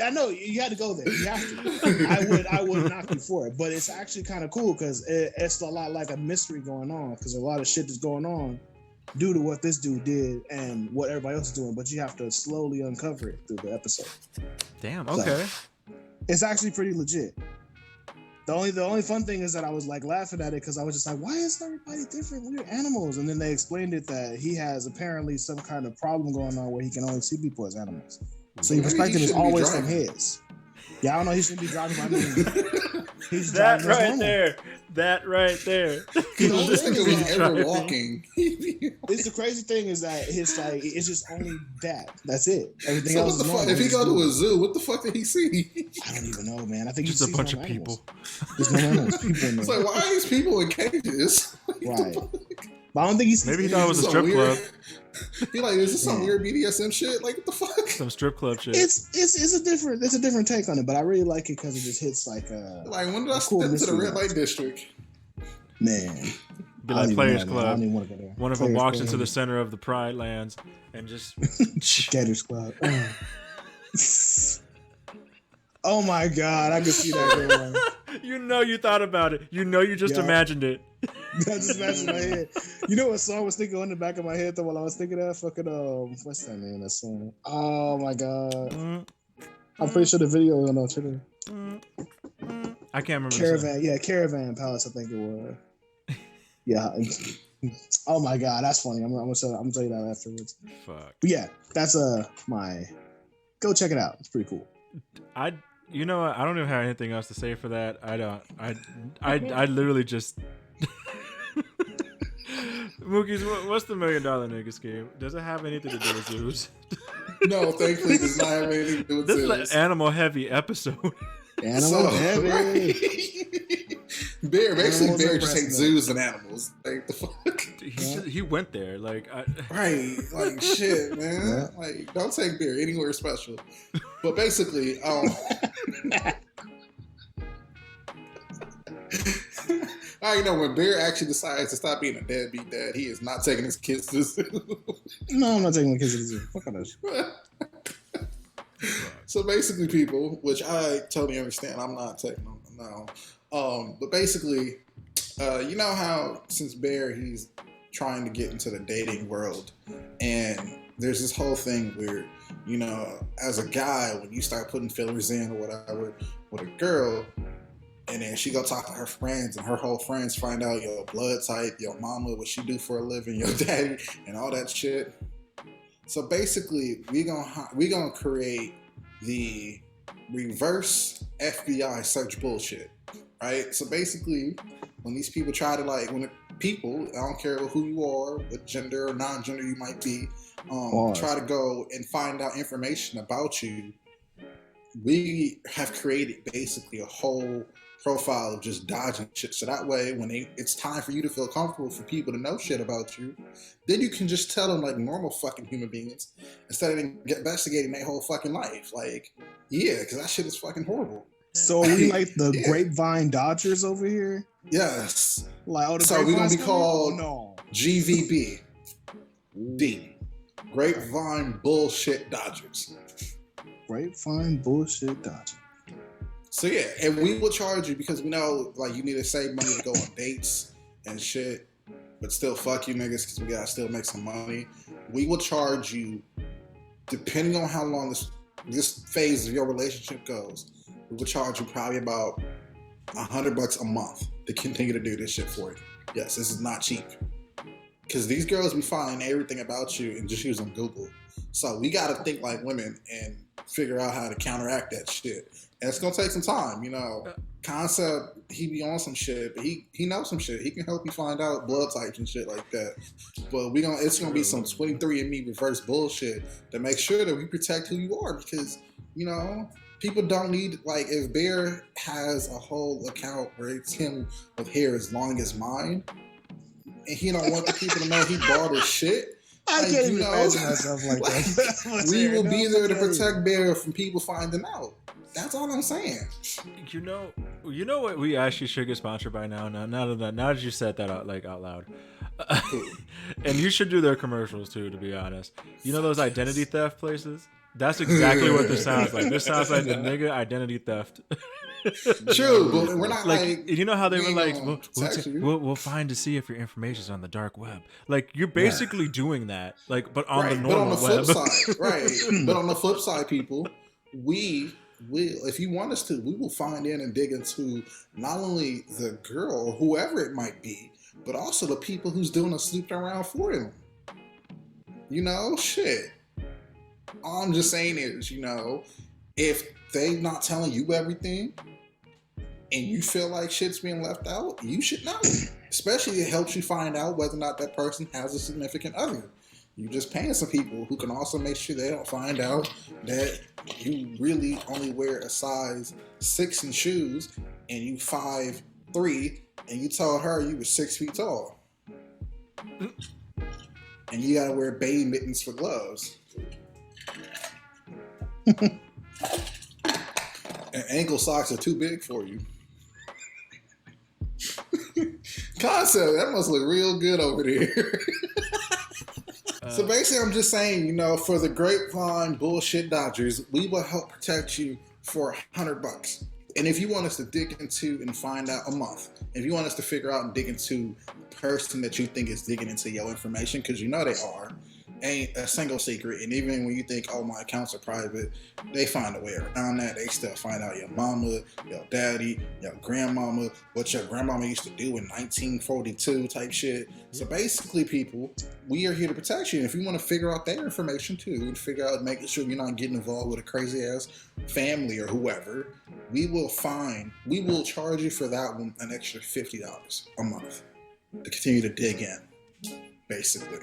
I know you had to go there. You have to. I would knock you for it, but it's actually kind of cool because it's a lot like a mystery going on because a lot of shit is going on due to what this dude did and what everybody else is doing, but you have to slowly uncover it through the episode. Damn. Okay. So, it's actually pretty legit. The only fun thing is that I was like laughing at it because I was just like, why is everybody different? We're animals. And then they explained it that he has apparently some kind of problem going on where he can only see people as animals. So your perspective is always from his. Yeah, I don't know. He shouldn't be driving. I mean, he's that right there. That right there. This nigga was ever walking. It's the crazy thing is that it's just only that. That's it. Everything so else. What the fuck? If he go to a zoo, what the fuck did he see? I don't even know, man. I think just a bunch of people. There's no animals. People in there. It's like, why are these people in cages? Right. But I don't think he's. Maybe he thought it was a strip club. He like, is this some weird BDSM shit? Like, what the fuck? Some strip club shit. It's a different take on it, but I really like it because it just hits like when did I step into the red light district? Man. Be like Players Club. I don't even want to go there. One of them walks into the center of the Pride Lands and just Gators Club. Oh my God, I can see that going. You know you thought about it. You know you just imagined it. I just imagined in my head. You know what song I was thinking on the back of my head though while I was thinking that? Fucking what's that name? That song. Oh my God. I'm pretty sure the video was on Twitter. I can't remember. Caravan, Caravan Palace, I think it was. Yeah. Oh my God, that's funny. I'm gonna tell you that afterwards. Fuck. But yeah, that's my. Go check it out. It's pretty cool. You know what? I don't even have anything else to say for that. I literally just. Mookie's, what's the $1 Million Nigga Scheme? Does it have anything to do with zoos? No, thankfully, it does not have anything to do with zoos. This is an animal heavy episode. Heavy. Right. Bear just hates zoos and animals. Like the fuck. He went there, like right, like shit, man. Yeah. Like don't take Bear anywhere special. But basically, I know when Bear actually decides to stop being a deadbeat dad, he is not taking his kids to the zoo. No, I'm not taking my kids to the zoo. Fuck on that. So basically, people, which I totally understand, I'm not taking them now. But basically, you know how since Bear, he's trying to get into the dating world, and there's this whole thing where, you know, as a guy, when you start putting fillers in or whatever with a girl, and then she go talk to her friends, and her whole friends find out your blood type, your mama, what she do for a living, your daddy, and all that shit. So basically, we gonna create the reverse FBI search bullshit, right? So basically, when these people try to I don't care who you are, what gender or non-gender you might be, try to go and find out information about you, we have created basically a whole profile of just dodging shit. So that way, when it's time for you to feel comfortable for people to know shit about you, then you can just tell them like normal fucking human beings instead of investigating their whole fucking life. Like, yeah, because that shit is fucking horrible. So we like the Grapevine Dodgers over here? Yes. Like, so we're going to be called GVB. D. Grapevine Bullshit Dodgers. Grapevine Bullshit Dodgers. So yeah, and we will charge you because we know like you need to save money to go on dates and shit, but still fuck you niggas because we gotta still make some money. We will charge you depending on how long this phase of your relationship goes. We will charge you probably about $100 a month to continue to do this shit for you. Yes, this is not cheap because these girls be finding everything about you and just using Google. So we gotta think like women and figure out how to counteract that shit. And it's gonna take some time, you know. Concept, he be on some shit, but he knows some shit. He can help you find out blood types and shit like that. But it's gonna be some 23andMe reverse bullshit to make sure that we protect who you are because, you know, people don't need, like, if Bear has a whole account where it's him with hair as long as mine, and he don't want the people to know he bought his shit. I can't even imagine myself like that. We will be there to protect Bear from people finding out. That's all I'm saying. You know what? We actually should get sponsored by now. Now that you said that out loud, and you should do their commercials too. To be honest, you know those identity theft places. That's exactly what this sounds like. This sounds like the nigga identity theft. True, but we're not like you know how they were like, we'll find to see if your information's on the dark web. Like you're basically doing that, like, but on the normal web. Flip side, right? But on the flip side, people, we will, if you want us to, we will find in and dig into not only the girl or whoever it might be, but also the people who's doing the snooping around for him. You know, shit. All I'm just saying is, you know, if they not telling you everything and you feel like shit's being left out, you should know. Especially it helps you find out whether or not that person has a significant other. You're just paying some people who can also make sure they don't find out that you really only wear a size 6 in shoes and you 5'3", and you told her you were 6 feet tall. And you gotta wear baby mittens for gloves. And ankle socks are too big for you. Concept, that must look real good over there. So basically, I'm just saying, you know, for the grapevine bullshit Dodgers, we will help protect you for $100. And if you want us to dig into and find out a month, if you want us to figure out and dig into the person that you think is digging into your information, because you know they are, ain't a single secret. And even when you think, oh, my accounts are private, they find a way around that. They still find out your mama, your daddy, your grandmama, what your grandmama used to do in 1942 type shit. So basically, people, we are here to protect you. And if you want to figure out their information too, and figure out making sure you're not getting involved with a crazy ass family or whoever, we will charge you for that one an extra $50 a month to continue to dig in, basically.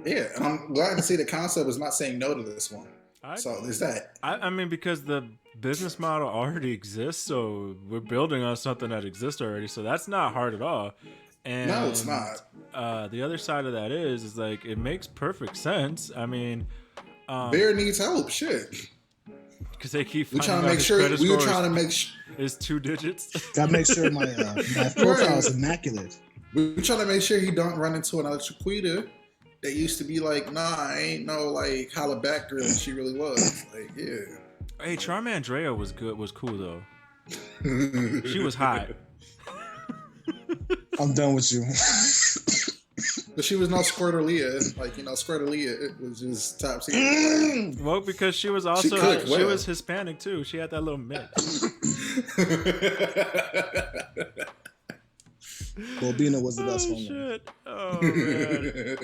Yeah, and I'm glad to see the concept is not saying no to this one. So there's that. I mean, because the business model already exists, so we're building on something that exists already. So that's not hard at all. And no, it's not. The other side of that is like it makes perfect sense. I mean, Bear needs help. Shit. Because they keep we trying to make sure we were trying to make is 2 digits. Gotta make sure my profile is immaculate. We're trying to make sure he don't run into another Chiquita that used to be like, nah, I ain't no like holla back girl that she really was. Like, yeah. Hey, Charmandrea was cool though. She was hot. I'm done with you. But she was no Squirtlelia. Like, you know, Squirtlelia, it was just top secret. Well, because she was also she was Hispanic too. She had that little mix. Bobina was the best one. Shit. Oh man.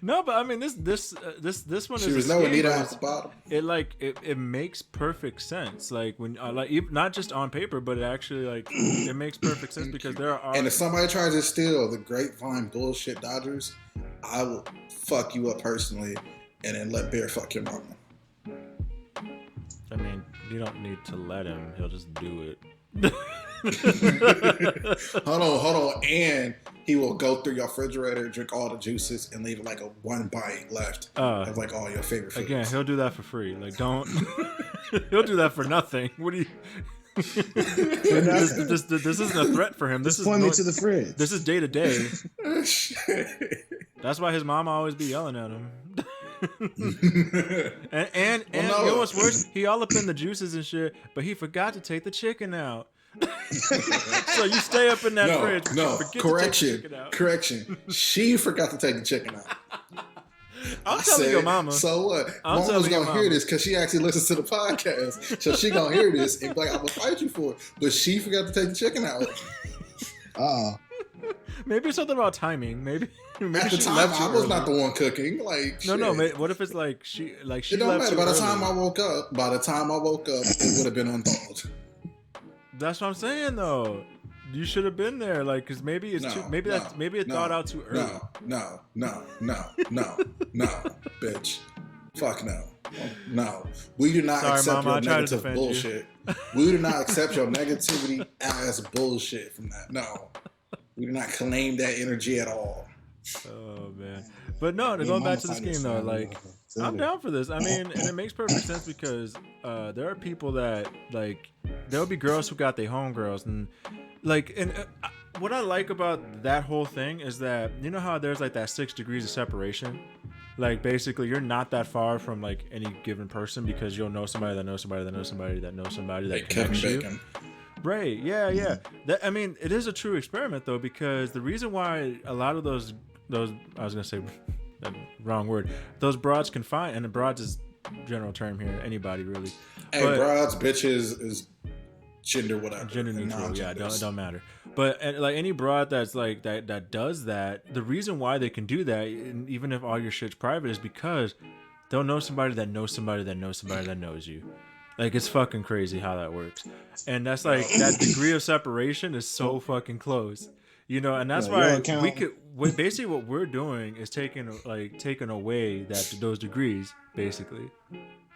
No, but I mean this one she is. Was no Anita at the bottom. It makes perfect sense. Like when not just on paper, but it actually it makes perfect sense because there are. And if somebody tries to steal the grapevine bullshit Dodgers, I will fuck you up personally, and then let Bear fuck your mama. I mean, you don't need to let him. He'll just do it. Hold on, and he will go through your refrigerator, drink all the juices, and leave like a one bite left of like all your favorite foods. Again, he'll do that for free. Like, don't. He'll do that for nothing. What do you? This isn't a threat for him. This is point me to the fridge. This is day to day. That's why his mama always be yelling at him. and you know what's worse? He all up in the juices and shit, but he forgot to take the chicken out. So you stay up in that fridge. Correction. She forgot to take the chicken out. I'm telling your mama. So what? Mama's gonna hear this because she actually listens to the podcast, so she gonna hear this and be like, "I'm gonna fight you for it." But she forgot to take the chicken out. Maybe it's something about timing. Maybe at the time I was not the one cooking. Like no. What if it's like she it don't matter. By the time I woke up, it would have been unthawed. That's what I'm saying, though. You should have been there, like, because maybe it's maybe it thought out too early. No, bitch, fuck no. We do not accept your negative bullshit. We do not accept your negativity as bullshit from that. No, we do not claim that energy at all. Oh man, but no, going back to this game though, like. I'm down for this. I mean, and it makes perfect sense because there are people that like there'll be girls who got their homegirls and what I like about that whole thing is that you know how there's like that 6 degrees of separation. Like basically, you're not that far from like any given person because you'll know somebody that knows somebody that knows somebody that knows somebody that connects you. Right? Yeah. That, I mean, it is a true experiment though because the reason why a lot of those I was gonna say. Wrong word. Those broads can find, and the broads is general term here. Anybody really. Hey, broads, bitches is gender whatever. Gender neutral. Yeah, don't matter. But like any broad that's like that does that. The reason why they can do that, even if all your shit's private, is because they'll know somebody that knows somebody that knows somebody that knows you. Like it's fucking crazy how that works, and that's like that degree of separation is so fucking close. You know, and that's why we could. Basically, what we're doing is taking away those degrees. Basically,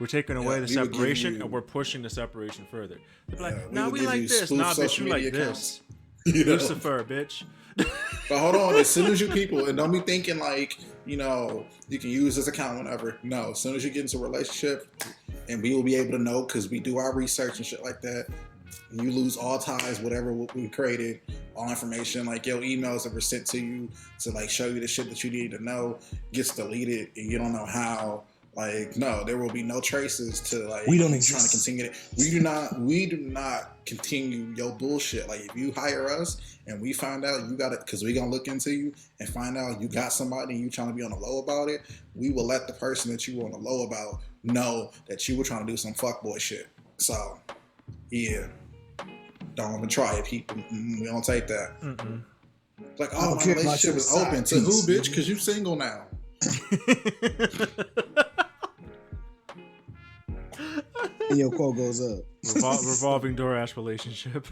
we're taking away the separation and we're pushing the separation further. They're like, "Nah, we like this. Nah, bitch, you like this." Lucifer, bitch. But hold on, as soon as you people, and don't be thinking like, you know, you can use this account whenever. No, as soon as you get into a relationship, and we will be able to know because we do our research and shit like that. You lose all ties, whatever we created, all information, like your emails that were sent to you to like show you the shit that you need to know gets deleted, and you don't know how. Like, no, there will be no traces to like We don't trying exist. to continue it. We do not continue your bullshit. Like, if you hire us and we find out you got it, because we gonna look into you and find out you got somebody and you trying to be on the low about it, we will let the person that you were on the low about know that you were trying to do some fuckboy shit. So, yeah, don't even try it, people. We don't take that. Mm-mm. Like, oh, my relationship is open to who, bitch? Because you single now. And your quote goes up. Revolving door ass relationship.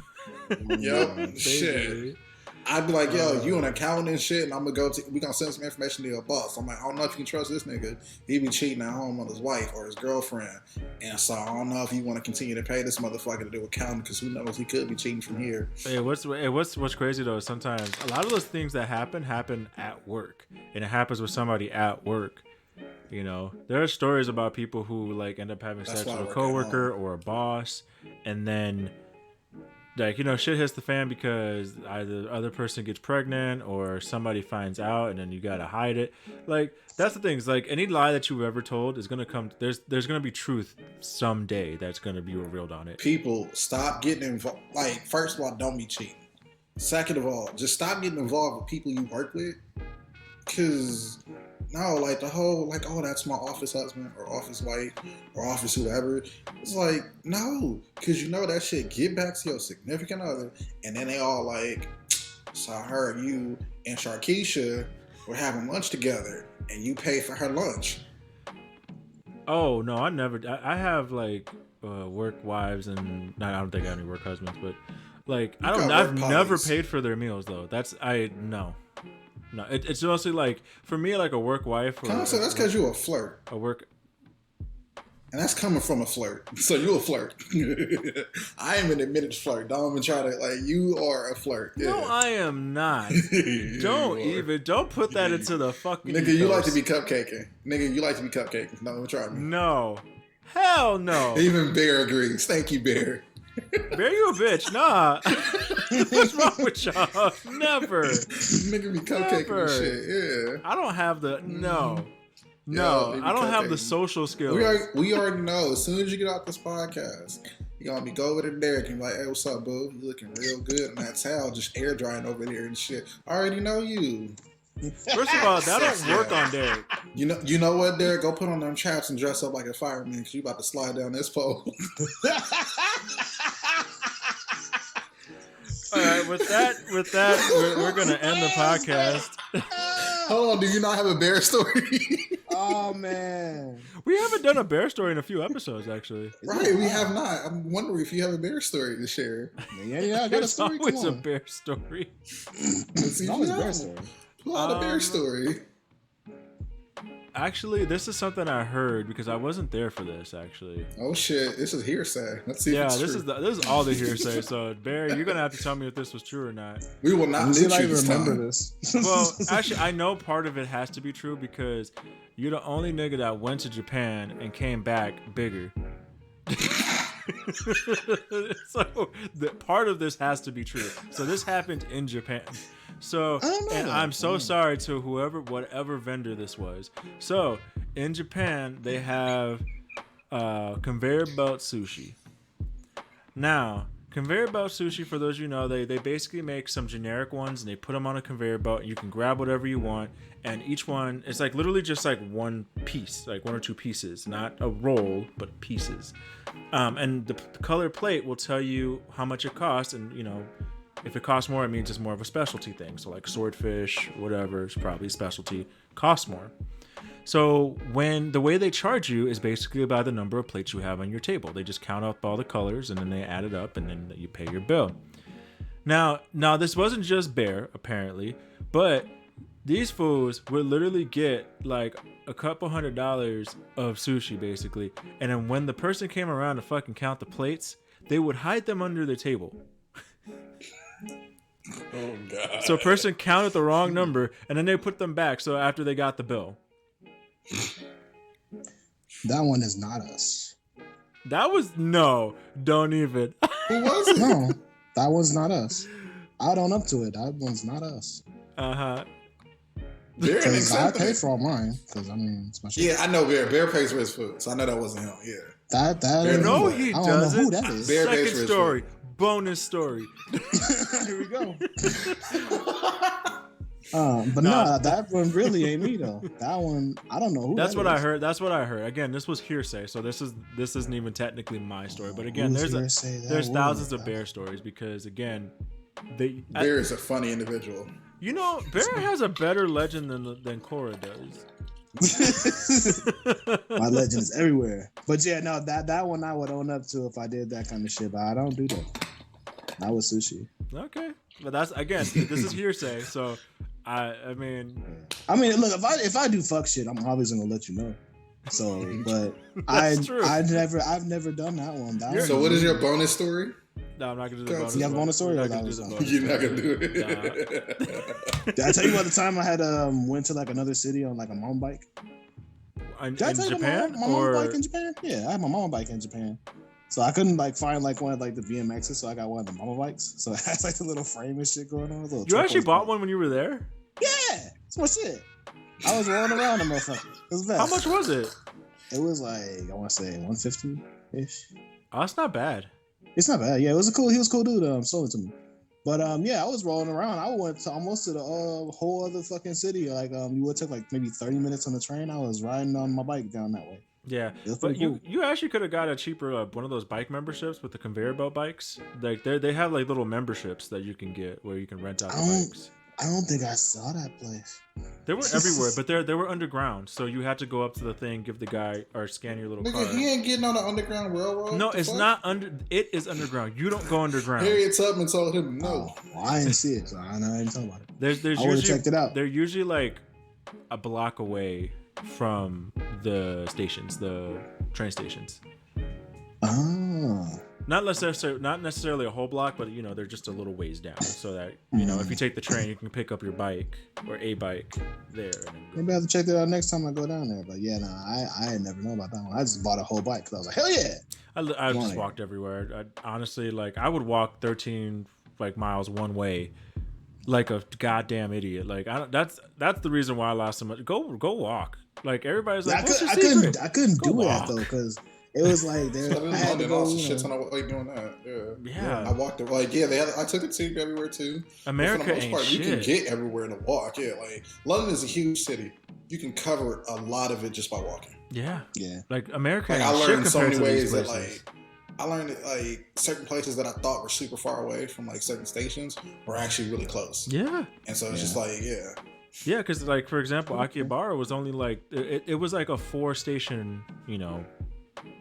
Yep. Shit. I'd be like, yo, you an accountant and shit, and I'm gonna we gonna send some information to your boss. I'm like, I don't know if you can trust this nigga. He be cheating at home on his wife or his girlfriend. And so I don't know if you want to continue to pay this motherfucker to do accounting, because who knows, he could be cheating from here. Hey, what's crazy though is sometimes a lot of those things that happen at work, and it happens with somebody at work. You know, there are stories about people who like end up having sex with a coworker or a boss, and then like, you know, shit hits the fan because either the other person gets pregnant or somebody finds out, and then you gotta hide it. Like, that's the thing. Is like any lie that you've ever told is gonna come. There's gonna be truth someday that's gonna be revealed on it. People, stop getting involved. Like, first of all, don't be cheating. Second of all, just stop getting involved with people you work with, because no, like the whole like, oh, that's my office husband or office wife or office whoever. It's like, no, because you know that shit get back to your significant other, and then they all like, so I heard you and Sharkeisha were having lunch together and you paid for her lunch. Oh no, I have like work wives, and I don't think I have any work husbands, but like I've never paid for their meals though. No, it's mostly like, for me, like a work wife. So that's because you're a flirt. And that's coming from a flirt. So you a flirt. I am an admitted flirt. Don't even try to, like, you are a flirt. Yeah. No, I am not. Don't put that into the fucking nigga, you like to be cupcaking. Nigga, you like to be cupcaking. Don't even try me. No. Hell no. Even Bear agrees. Thank you, Bear. Bear, you a bitch. Nah. What's wrong with y'all? Never. Nigga be cupcaking and shit. Yeah. I don't have the No, I don't have the social skills. We already know. As soon as you get out this podcast, you're gonna be go over to Derek and be like, hey, what's up, boo? You looking real good, and that towel just air drying over there and shit. I already know you. First of all, that don't work on Derek. You know what, Derek? Go put on them chaps and dress up like a fireman, because you about to slide down this pole. All right, with that, we're gonna end the podcast. Hold on, do you not have a bear story? Oh man, we haven't done a bear story in a few episodes, actually. Right, we have not. I'm wondering if you have a bear story to share. Yeah, I got a story. Always a bear story. It's always a bear story. Pull out a bear story. Actually, this is something I heard because I wasn't there for this. Actually. Oh shit! This is hearsay. Let's see. If it's true. This is all the hearsay. So Barry, you're gonna have to tell me if this was true or not. We will not let you remember this. Well, actually, I know part of it has to be true because you're the only nigga that went to Japan and came back bigger. So part of this has to be true. So this happened in Japan. So, and I'm so sorry to whatever vendor this was. So, in Japan, they have conveyor belt sushi. Now, conveyor belt sushi, for those you know, they basically make some generic ones and they put them on a conveyor belt and you can grab whatever you want. And each one, it's like literally just like one piece, like one or two pieces, not a roll, but pieces. And the color plate will tell you how much it costs, and you know, if it costs more, it means it's more of a specialty thing. So like swordfish, whatever, is probably a specialty, costs more. So when the way they charge you is basically by the number of plates you have on your table. They just count up all the colors and then they add it up and then you pay your bill. Now this wasn't just bear, apparently, but these fools would literally get like a couple $100 of sushi basically. And then when the person came around to fucking count the plates, they would hide them under the table. Oh god. So a person counted the wrong number and then they put them back so after they got the bill. That one is not us. That was no, don't even. Who was it? No, that one's not us. I'd own up to it. That one's not us. Uh-huh. Bear didn't Because I accept paid it. for all mine. Because I mean, it's my shit. Yeah, I know Bear. Bear pays for his food, so I know that wasn't him. Yeah. That Bear No, knows. he I don't know doesn't. who that is. Bear pays Second for his story. food. Bonus story. Here we go. But no, that one really ain't me though. That one, I don't know who. That's that what is. I heard. That's what I heard. Again, this was hearsay, so this isn't even technically my story. But again, Who's there's hearsay? That there's woman, thousands of though. bear stories because again, Bear is a funny individual. you know, Bear has a better legend than Cora does. My legend is everywhere. But yeah, no, that one I would own up to if I did that kind of shit. But I don't do that. That was sushi. Okay, but that's again, this is hearsay. So, I mean, look, if I do fuck shit, I'm always gonna let you know. So, but true. I've never done that one. So what is your bonus story? no, I'm not gonna do the bonus. You have a bonus story? We're Or not that gonna do was the not? bonus You're not story. gonna do it. Did I tell you about the time I had went to like another city on like a mountain bike? In Did I tell you Japan, about my mountain bike in Japan? Yeah, I had my mountain bike in Japan. So I couldn't like find like one of like the BMXs, so I got one of the mama bikes. So it has like the little frame and shit going on. you actually bought one when you were there? Yeah, it's my shit. I was rolling around the motherfucker. It was bad. How much was it? It was like I want to say 150 ish. Oh, that's not bad. It's not bad. Yeah, he was a cool dude. Sold it to me. But yeah, I was rolling around. I went to almost to the whole other fucking city. Like you would take like maybe 30 minutes on the train. I was riding on my bike down that way. Yeah, It was but pretty cool. you actually could have got a cheaper one of those bike memberships with the conveyor belt bikes. Like they have like little memberships that you can get where you can rent out the bikes. I don't think I saw that place. They were everywhere, but they were underground, so you had to go up to the thing, give the guy or scan your little Nigga, card. he ain't getting on the Underground Railroad. No, The it's fuck? not under. It is underground. You don't go underground. Harriet Tubman told him no. Well, I didn't see it, so I didn't talk about it. There's I would've usually checked it out. They're usually like a block away from the stations, the train stations. Oh. Not necessarily a whole block, but you know they're just a little ways down, so that you know if you take the train, you can pick up your bike or a bike there. And then go. Maybe I have to check that out next time I go down there. But yeah, no, I didn't know about that one. I just bought a whole bike because I was like, hell yeah. I just walked everywhere. I honestly I would walk 13 miles one way, like a goddamn idiot. Like that's the reason why I lost so much. Go walk. Like everybody's like, what's your secret? I couldn't Go do walk. that though because it was like there. So I had to go. lost a You shit know, ton of weight doing that. Yeah. Yeah. I walked it. Like, yeah, I took a tube everywhere too. America But for the most ain't part, shit. you can get everywhere in a walk. Yeah, like London is a huge city. You can cover a lot of it just by walking. Yeah. yeah. Like America Like ain't I shit learned so compared many to these ways that places. I learned that like certain places that I thought were super far away from like certain stations were actually really close. Yeah. And so it's just like, yeah. Yeah, because like for example, Akihabara was only like it was like a 4-station,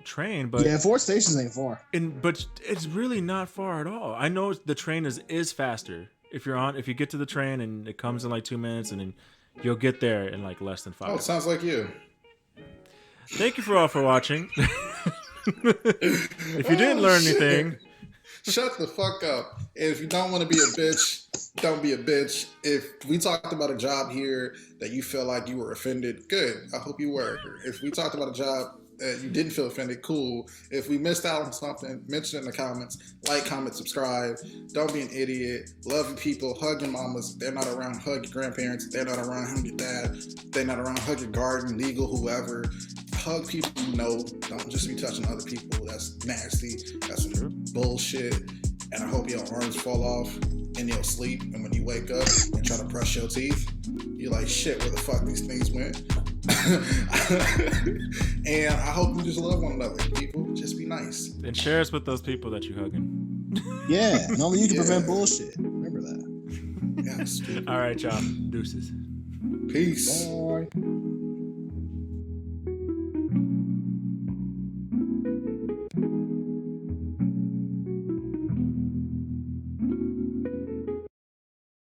train, but Yeah, 4 stations ain't far. but it's really not far at all. I know the train is faster if you get to the train and it comes in like 2 minutes and then you'll get there in like less than 5. Oh, it sounds like you. Thank you for all for watching. If you didn't learn anything, Shut the fuck up. If you don't want to be a bitch, don't be a bitch. If we talked about a job here that you feel like you were offended, good. I hope you were. If we talked about a job that you didn't feel offended, cool. If we missed out on something, mention it in the comments. Like, comment, subscribe. Don't be an idiot. Love your people. Hug your mamas. If they're not around, hug your grandparents. If they're not around, hug your dad. If they're not around, hug your guardian, legal, whoever. Hug people you know. Don't just be touching other people. That's nasty. That's bullshit. And I hope your arms fall off in your sleep. And when you wake up and try to brush your teeth, you're like, shit, where the fuck these things went? And I hope you just love one another, people. Just be nice. and share us with those people that you hugging. Yeah, and only you can Yeah. prevent bullshit. Remember that. Yes. All right, y'all. Deuces. Peace. Bye.